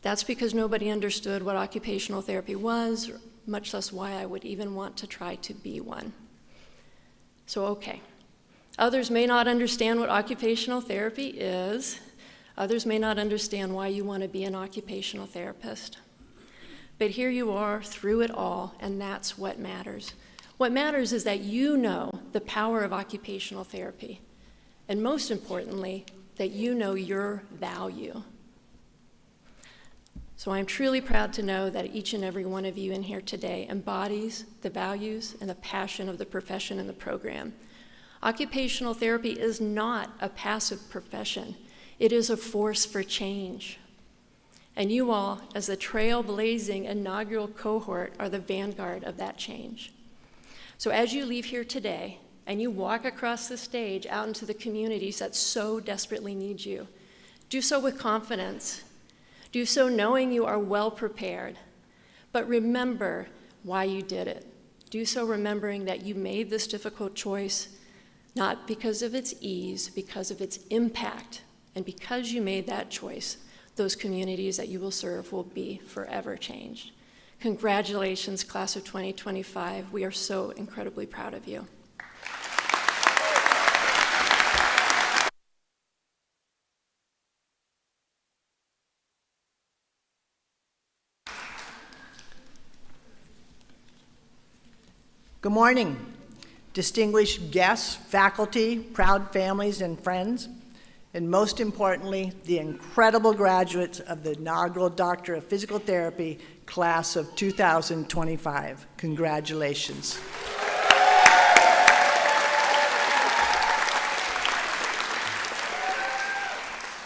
That's because nobody understood what occupational therapy was, much less why I would even want to try to be one. So, okay. Others may not understand what occupational therapy is. Others may not understand why you want to be an occupational therapist. But here you are through it all, and that's what matters. What matters is that you know the power of occupational therapy, and most importantly, that you know your value. So I'm truly proud to know that each and every one of you in here today embodies the values and the passion of the profession and the program. Occupational therapy is not a passive profession. It is a force for change. And you all, as the trailblazing inaugural cohort, are the vanguard of that change. So as you leave here today and you walk across the stage out into the communities that so desperately need you, do so with confidence. Do so knowing you are well prepared. But remember why you did it. Do so remembering that you made this difficult choice not because of its ease, because of its impact. And because you made that choice, those communities that you will serve will be forever changed. Congratulations, class of 2025. We are so incredibly proud of you. Good morning, distinguished guests, faculty, proud families and friends, and most importantly, the incredible graduates of the inaugural Doctor of Physical Therapy class of 2025. Congratulations.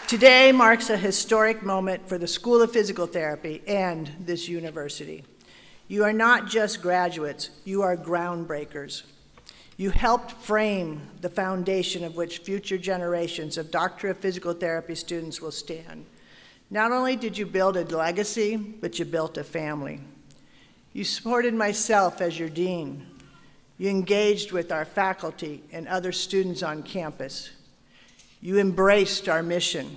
Today marks a historic moment for the School of Physical Therapy and this university. You are not just graduates, you are groundbreakers. You helped frame the foundation of which future generations of Doctor of Physical Therapy students will stand. Not only did you build a legacy, but you built a family. You supported myself as your dean. You engaged with our faculty and other students on campus. You embraced our mission,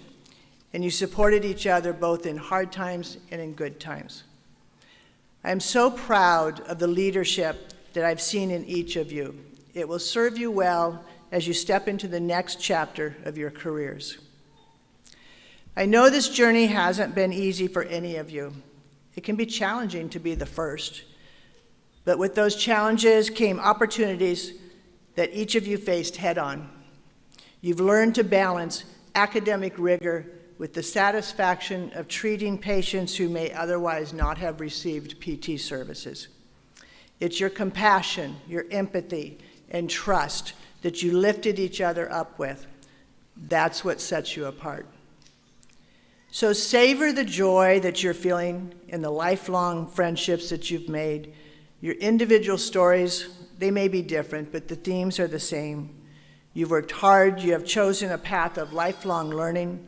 and you supported each other both in hard times and in good times. I am so proud of the leadership that I've seen in each of you. It will serve you well as you step into the next chapter of your careers. I know this journey hasn't been easy for any of you. It can be challenging to be the first, but with those challenges came opportunities that each of you faced head on. You've learned to balance academic rigor with the satisfaction of treating patients who may otherwise not have received PT services. It's your compassion, your empathy, and trust that you lifted each other up with. That's what sets you apart. So savor the joy that you're feeling in the lifelong friendships that you've made. Your individual stories, they may be different, but the themes are the same. You've worked hard, you have chosen a path of lifelong learning.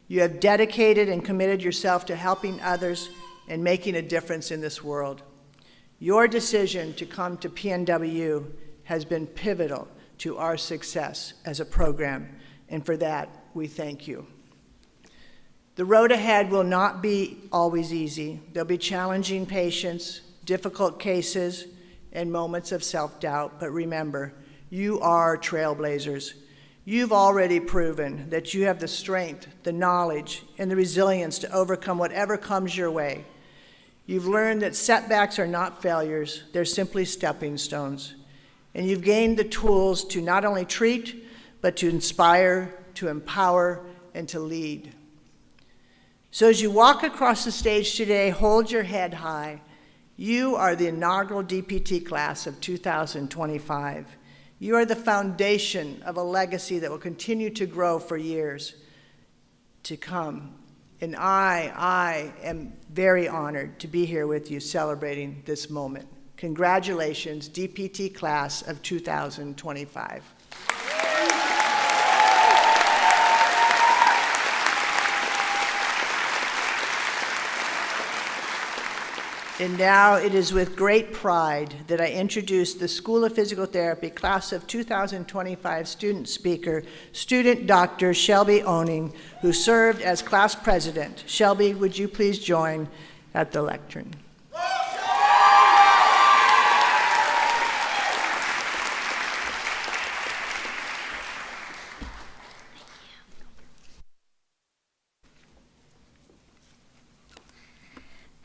You have dedicated and committed yourself to helping others and making a difference in this world. Your decision to come to PNWU has been pivotal to our success as a program, and for that, we thank you. The road ahead will not be always easy. There'll be challenging patients, difficult cases, and moments of self-doubt, but remember, you are trailblazers. You've already proven that you have the strength, the knowledge, and the resilience to overcome whatever comes your way. You've learned that setbacks are not failures, they're simply stepping stones. And you've gained the tools to not only treat, but to inspire, to empower, and to lead. So as you walk across the stage today, hold your head high. You are the inaugural DPT class of 2025. You are the foundation of a legacy that will continue to grow for years to come. And I am very honored to be here with you celebrating this moment. Congratulations, DPT class of 2025. And now it is with great pride that I introduce the School of Physical Therapy class of 2025 student speaker, student Dr. Shelby Owning, who served as class president. Shelby, would you please join at the lectern?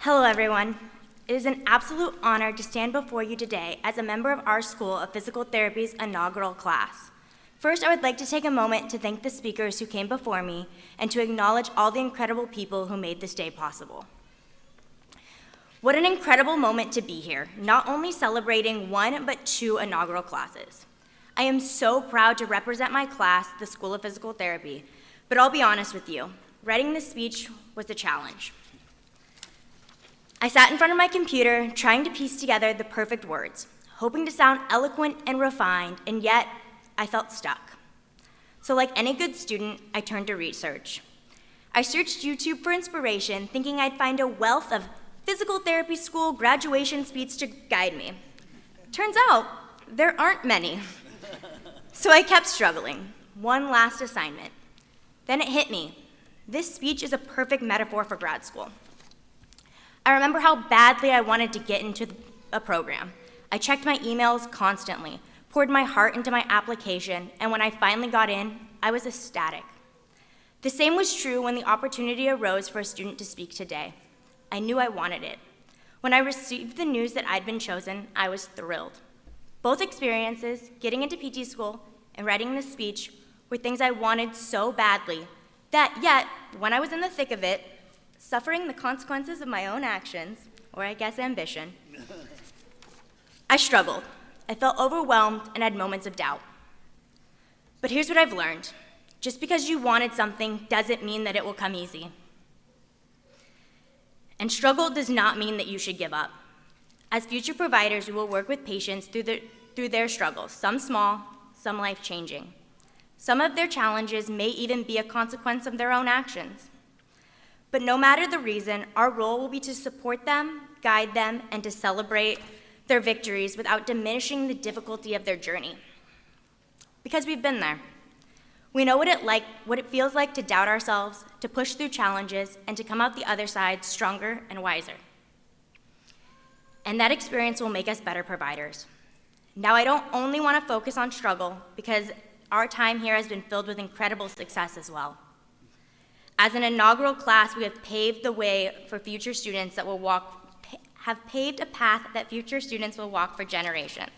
Hello, everyone. It is an absolute honor to stand before you today as a member of our School of Physical Therapy's inaugural class. First, I would like to take a moment to thank the speakers who came before me and to acknowledge all the incredible people who made this day possible. What an incredible moment to be here, not only celebrating one, but 2 inaugural classes. I am so proud to represent my class, the School of Physical Therapy, but I'll be honest with you, writing this speech was a challenge. I sat in front of my computer trying to piece together the perfect words, hoping to sound eloquent and refined, and yet I felt stuck. So like any good student, I turned to research. I searched YouTube for inspiration, thinking I'd find a wealth of physical therapy school graduation speeches to guide me. Turns out, there aren't many. So I kept struggling. One last assignment. Then it hit me. This speech is a perfect metaphor for grad school. I remember how badly I wanted to get into a program. I checked my emails constantly, poured my heart into my application, and when I finally got in, I was ecstatic. The same was true when the opportunity arose for a student to speak today. I knew I wanted it. When I received the news that I'd been chosen, I was thrilled. Both experiences, getting into PT school and writing this speech, were things I wanted so badly that yet, when I was in the thick of it, suffering the consequences of my own actions, or I guess ambition, I struggled. I felt overwhelmed and had moments of doubt. But here's what I've learned. Just because you wanted something doesn't mean that it will come easy. And struggle does not mean that you should give up. As future providers, we will work with patients through their struggles, some small, some life-changing. Some of their challenges may even be a consequence of their own actions. But no matter the reason, our role will be to support them, guide them, and to celebrate their victories without diminishing the difficulty of their journey. Because we've been there. We know what it feels like to doubt ourselves, to push through challenges, and to come out the other side stronger and wiser. And that experience will make us better providers. Now, I don't only want to focus on struggle, because our time here has been filled with incredible success as well. As an inaugural class, we have paved the way for future students that will have paved a path that future students will walk for generations.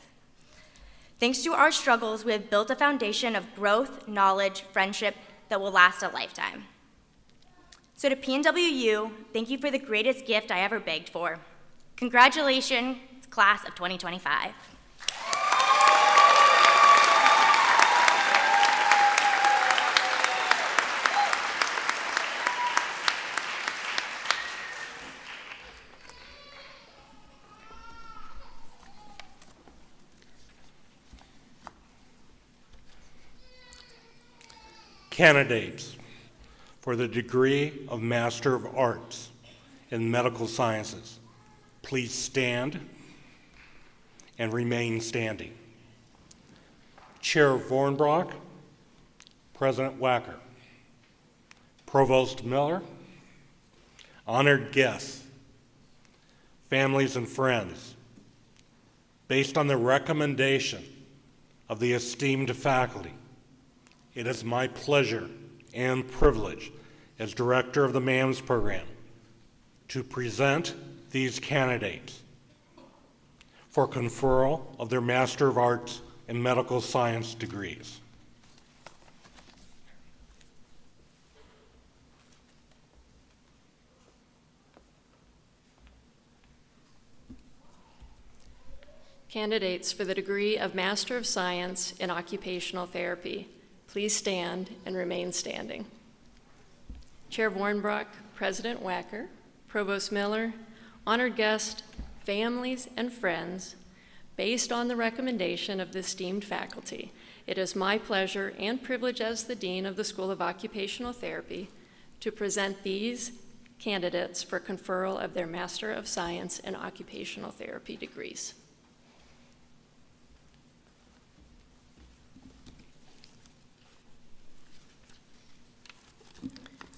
Thanks to our struggles, we have built a foundation of growth, knowledge, friendship that will last a lifetime. So to PNWU, thank you for the greatest gift I ever begged for. Congratulations, class of 2025. Candidates for the degree of Master of Arts in Medical Sciences, please stand and remain standing. Chair Vornbrock, President Wacker, Provost Miller, honored guests, families and friends, based on the recommendation of the esteemed faculty, it is my pleasure and privilege as director of the MAMS program to present these candidates for conferral of their Master of Arts in Medical Science degrees. Candidates for the degree of Master of Science in Occupational Therapy, please stand and remain standing. Chair Vornbrock, President Wacker, Provost Miller, honored guests, families, and friends, based on the recommendation of the esteemed faculty, it is my pleasure and privilege as the Dean of the School of Occupational Therapy to present these candidates for conferral of their Master of Science in Occupational Therapy degrees.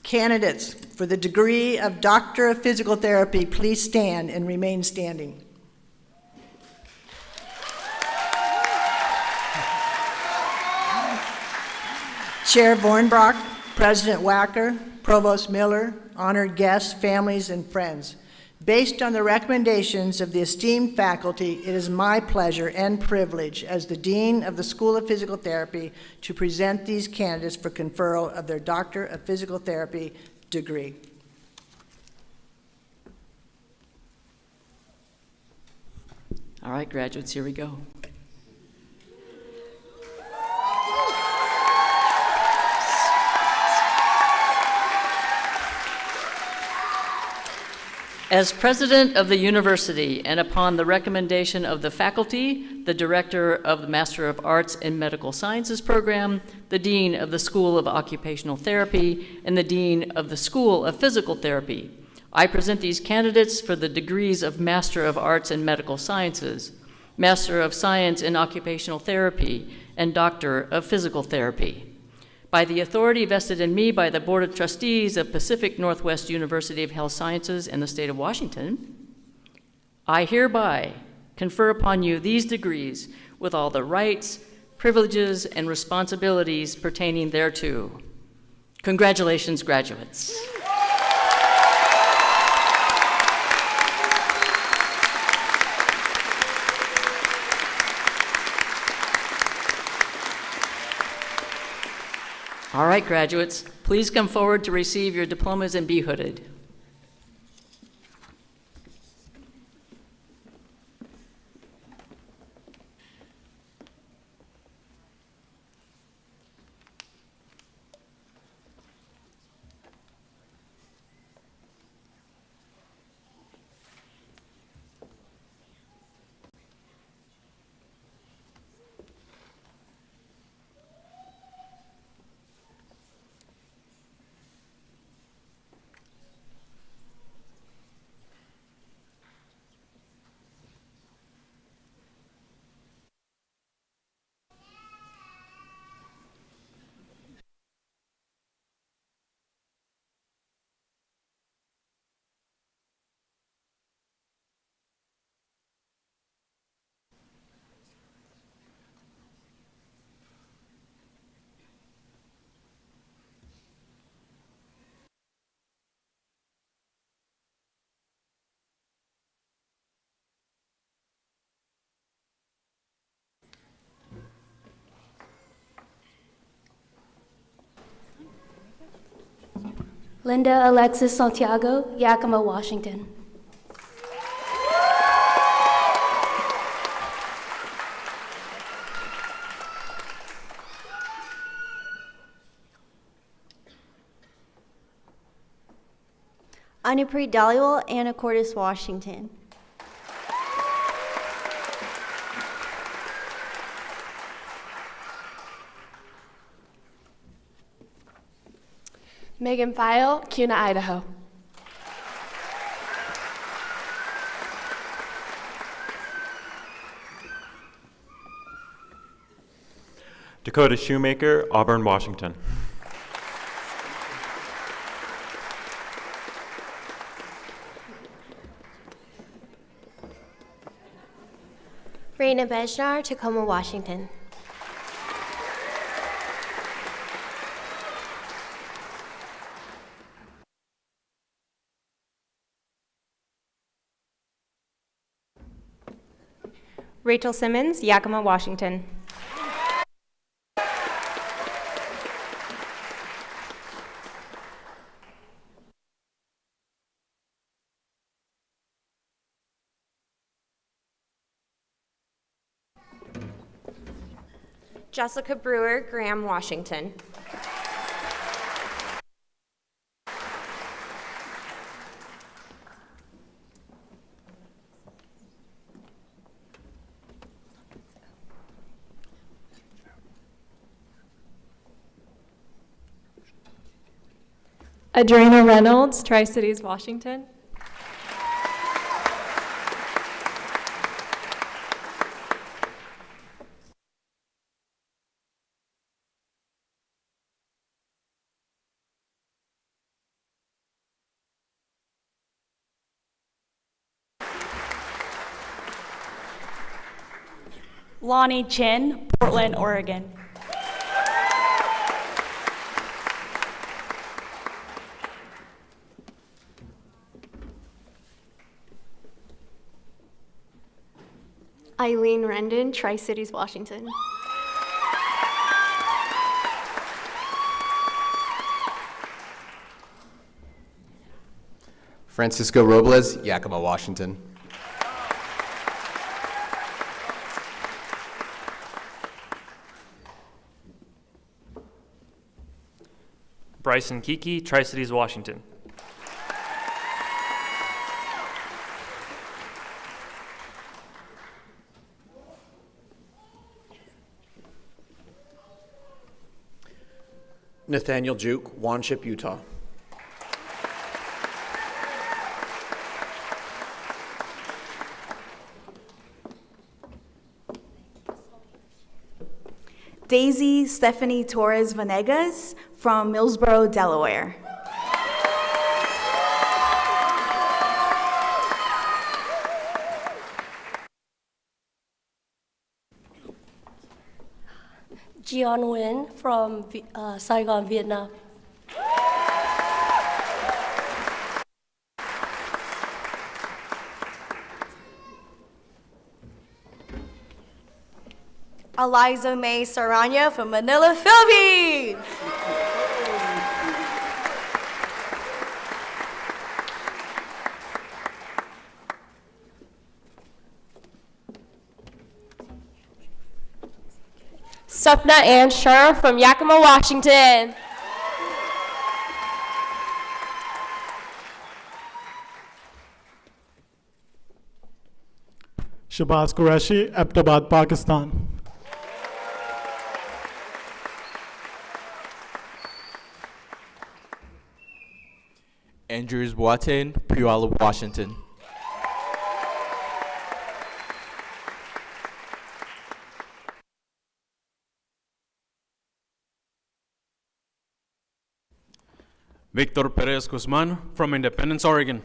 Candidates for the degree of Doctor of Physical Therapy, please stand and remain standing. Chair Vornbrock, President Wacker, Provost Miller, honored guests, families, and friends. Based on the recommendations of the esteemed faculty, it is my pleasure and privilege as the Dean of the School of Physical Therapy to present these candidates for conferral of their Doctor of Physical Therapy degree. All right, graduates, here we go. As president of the university, and upon the recommendation of the faculty, the director of the Master of Arts in Medical Sciences program, the dean of the School of Occupational Therapy, and the dean of the School of Physical Therapy, I present these candidates for the degrees of Master of Arts in Medical Sciences, Master of Science in Occupational Therapy, and Doctor of Physical Therapy. By the authority vested in me by the Board of Trustees of Pacific Northwest University of Health Sciences in the state of Washington, I hereby confer upon you these degrees with all the rights, privileges, and responsibilities pertaining thereto. Congratulations, graduates. All right, graduates, please come forward to receive your diplomas and be hooded. Linda Alexis Santiago, Yakima, Washington. Anupreet Dhaliwal, Anacortes, Washington. Megan File, Kuna, Idaho. Dakota Shoemaker, Auburn, Washington. Raina Bejnar, Tacoma, Washington. Rachel Simmons, Yakima, Washington. Jessica Brewer, Graham, Washington. Adrena Reynolds, Tri-Cities, Washington. Lonnie Chin, Portland, Oregon. Eileen Rendon, Tri-Cities, Washington. Francisco Robles, Yakima, Washington. Bryson Kiki, Tri-Cities, Washington. Nathaniel Juke, Wanship, Utah. Daisy Stephanie Torres Vanegas from Millsboro, Delaware. Jian Nguyen from Saigon, Vietnam. Eliza May Saranya from Manila, Philippines. Sapna Ann Sher from Yakima, Washington. Shabazz Qureshi, Abbottabad, Pakistan. Andrews Boateng, Puyallup, Washington. Victor Perez Guzman from Independence, Oregon.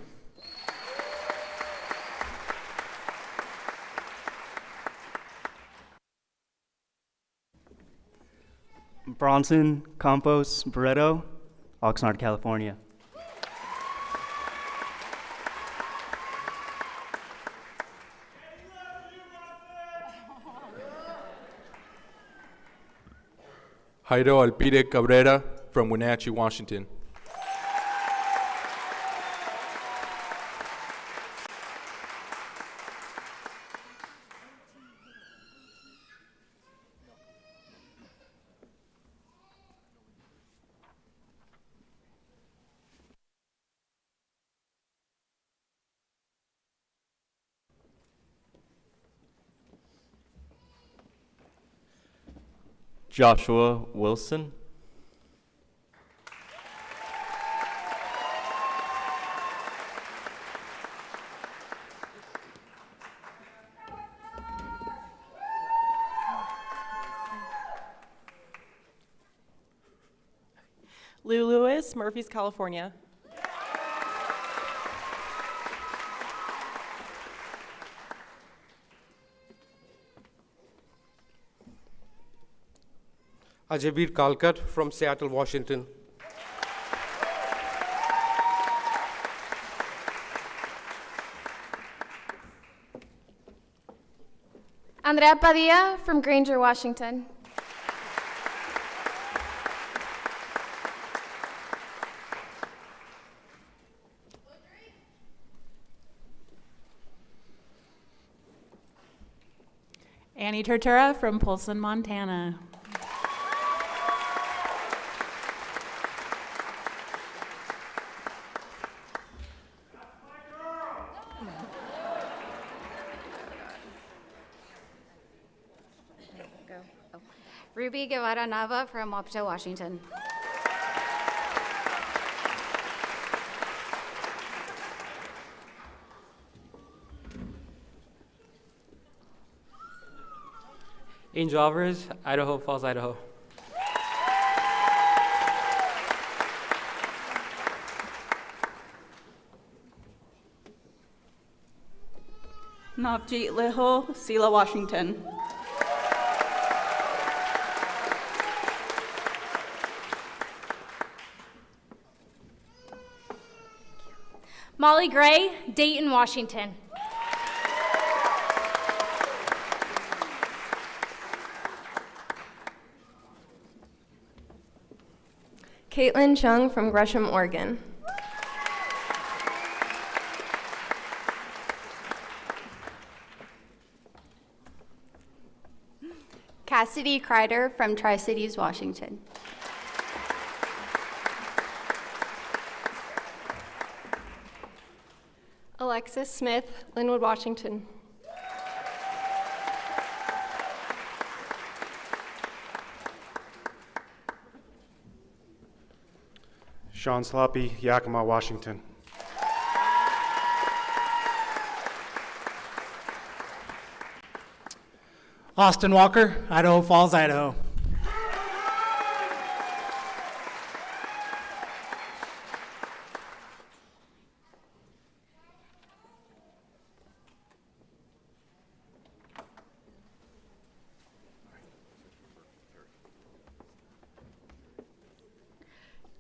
Bronson Campos Barreto, Oxnard, California. Jairo Alpide Cabrera from Wenatchee, Washington. Joshua Wilson. Lou Lewis, Murphys, California. Ajabir Kalkat from Seattle, Washington. Andrea Padilla from Granger, Washington. Annie Tortura from Polson, Montana. Ruby Guevara Nava from Wapta, Washington. Angel Alvarez, Idaho Falls, Idaho. Navjeet Leho, Sela, Washington. Molly Gray, Dayton, Washington. Caitlin Chung from Gresham, Oregon. Cassidy Kreider from Tri-Cities, Washington. Alexis Smith, Linwood, Washington. Sean Sloppy, Yakima, Washington. Austin Walker, Idaho Falls, Idaho.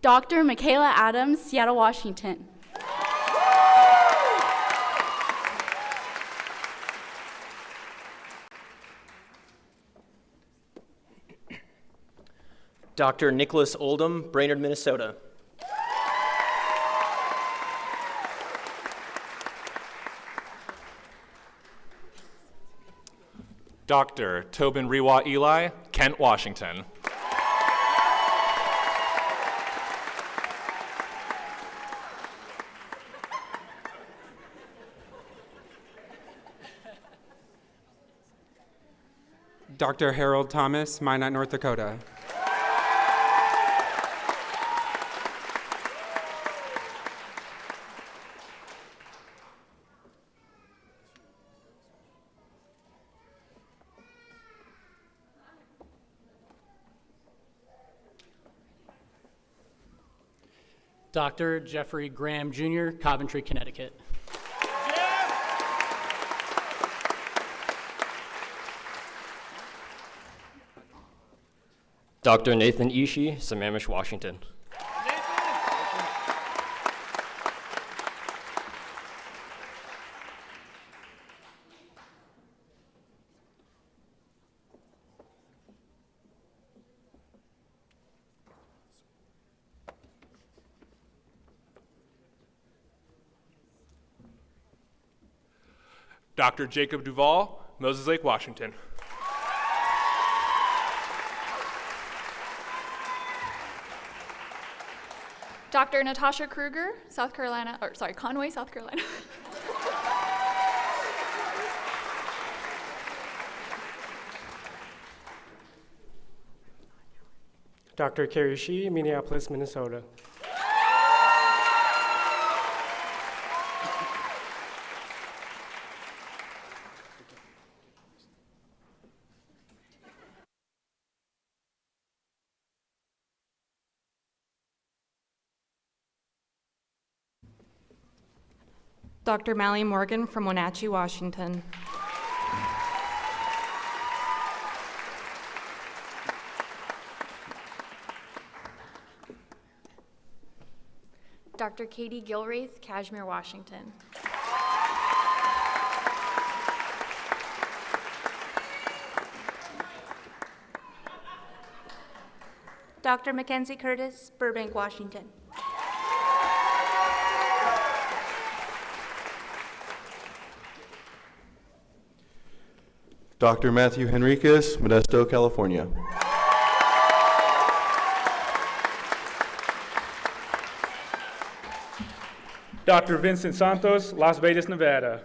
Dr. Michaela Adams, Seattle, Washington. Dr. Nicholas Oldham, Brainerd, Minnesota. Dr. Tobin Rewa Eli, Kent, Washington. Dr. Harold Thomas, Minot, North Dakota. Dr. Jeffrey Graham Jr., Coventry, Connecticut. Dr. Nathan Ishii, Sammamish, Washington. Dr. Jacob Duvall, Moses Lake, Washington. Dr. Natasha Kruger, Conway, South Carolina. Dr. Carrie Shee, Minneapolis, Minnesota. Dr. Mally Morgan from Wenatchee, Washington. Dr. Katie Gilraith, Kashmir, Washington. Dr. Mackenzie Curtis, Burbank, Washington. Dr. Matthew Henriquez, Modesto, California. Dr. Vincent Santos, Las Vegas, Nevada.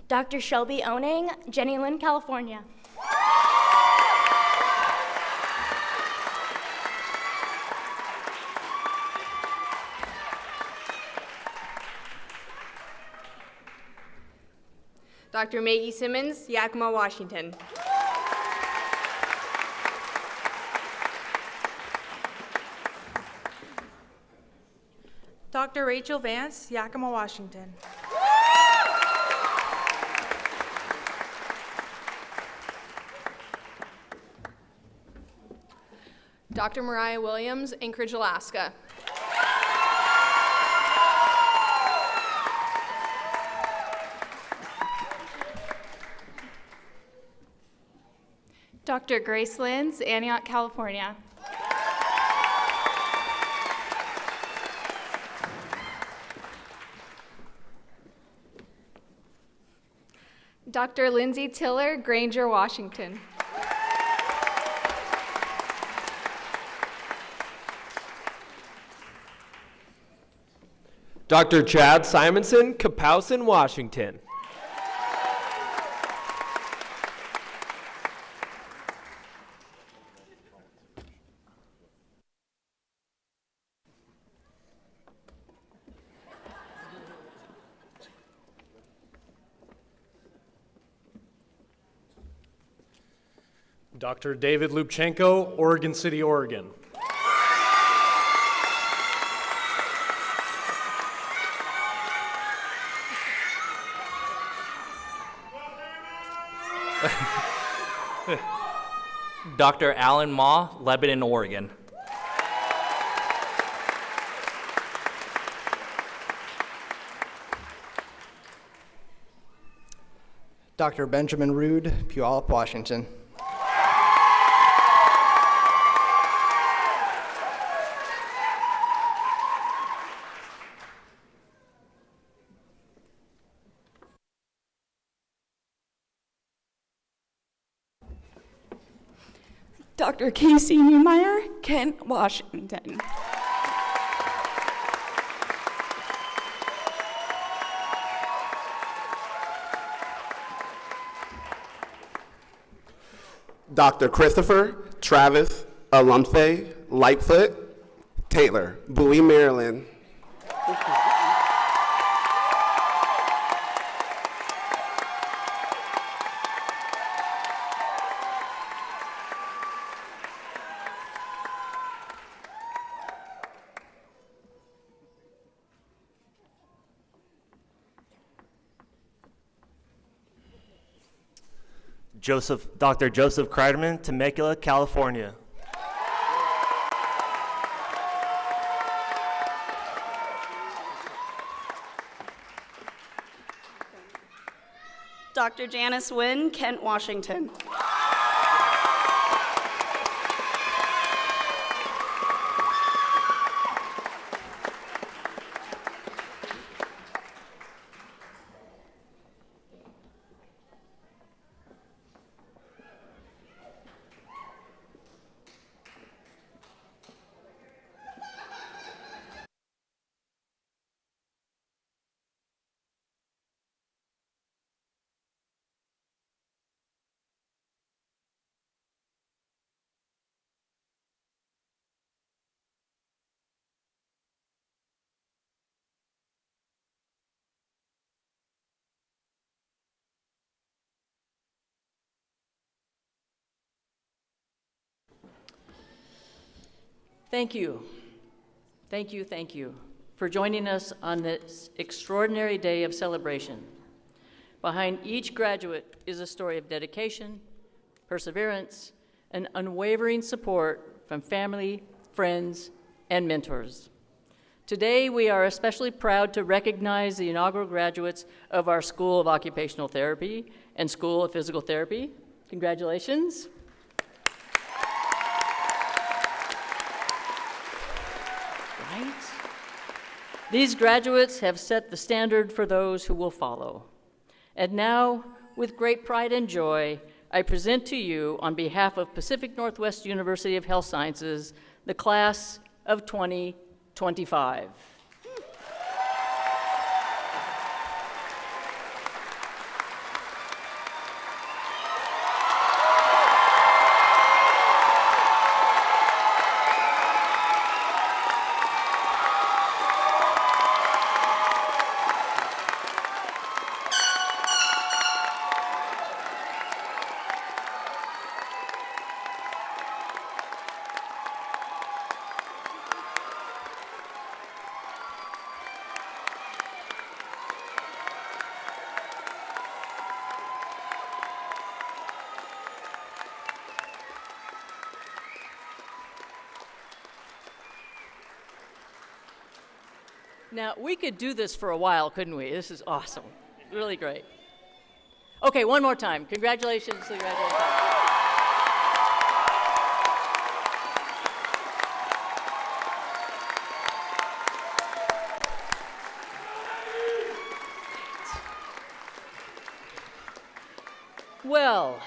Dr. Shelby Oning, Jenny Lynn, California. Dr. Maggie Simmons, Yakima, Washington. Dr. Rachel Vance, Yakima, Washington. Dr. Mariah Williams, Anchorage, Alaska. Dr. Grace Linz, Antioch, California. Dr. Lindsay Tiller, Granger, Washington. Dr. Chad Simonson, Kapowson, Washington. Dr. David Lubchenko, Oregon City, Oregon. Dr. Alan Ma, Lebanon, Oregon. Dr. Benjamin Rood, Puyallup, Washington. Dr. Casey Newmeyer, Kent, Washington. Dr. Christopher Travis Alumthe Lightfoot Taylor, Bowie, Maryland. Dr. Joseph Kreiderman, Temecula, California. Dr. Janice Wynn, Kent, Washington. Thank you. Thank you, thank you for joining us on this extraordinary day of celebration. Behind each graduate is a story of dedication, perseverance, and unwavering support from family, friends, and mentors. Today, we are especially proud to recognize the inaugural graduates of our School of Occupational Therapy and School of Physical Therapy. Congratulations. These graduates have set the standard for those who will follow. And now, with great pride and joy, I present to you, on behalf of Pacific Northwest University of Health Sciences, the class of 2025. Now, we could do this for a while, couldn't we? This is awesome. Really great. Okay, one more time. Congratulations. Congratulations. Well,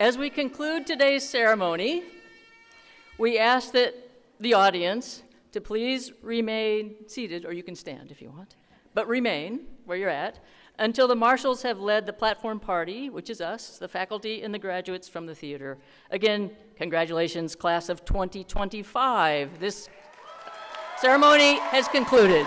as we conclude today's ceremony, we ask that the audience to please remain seated, or you can stand if you want, but remain where you're at until the marshals have led the platform party, which is us, the faculty and the graduates from the theater. Again, congratulations, class of 2025. This ceremony has concluded.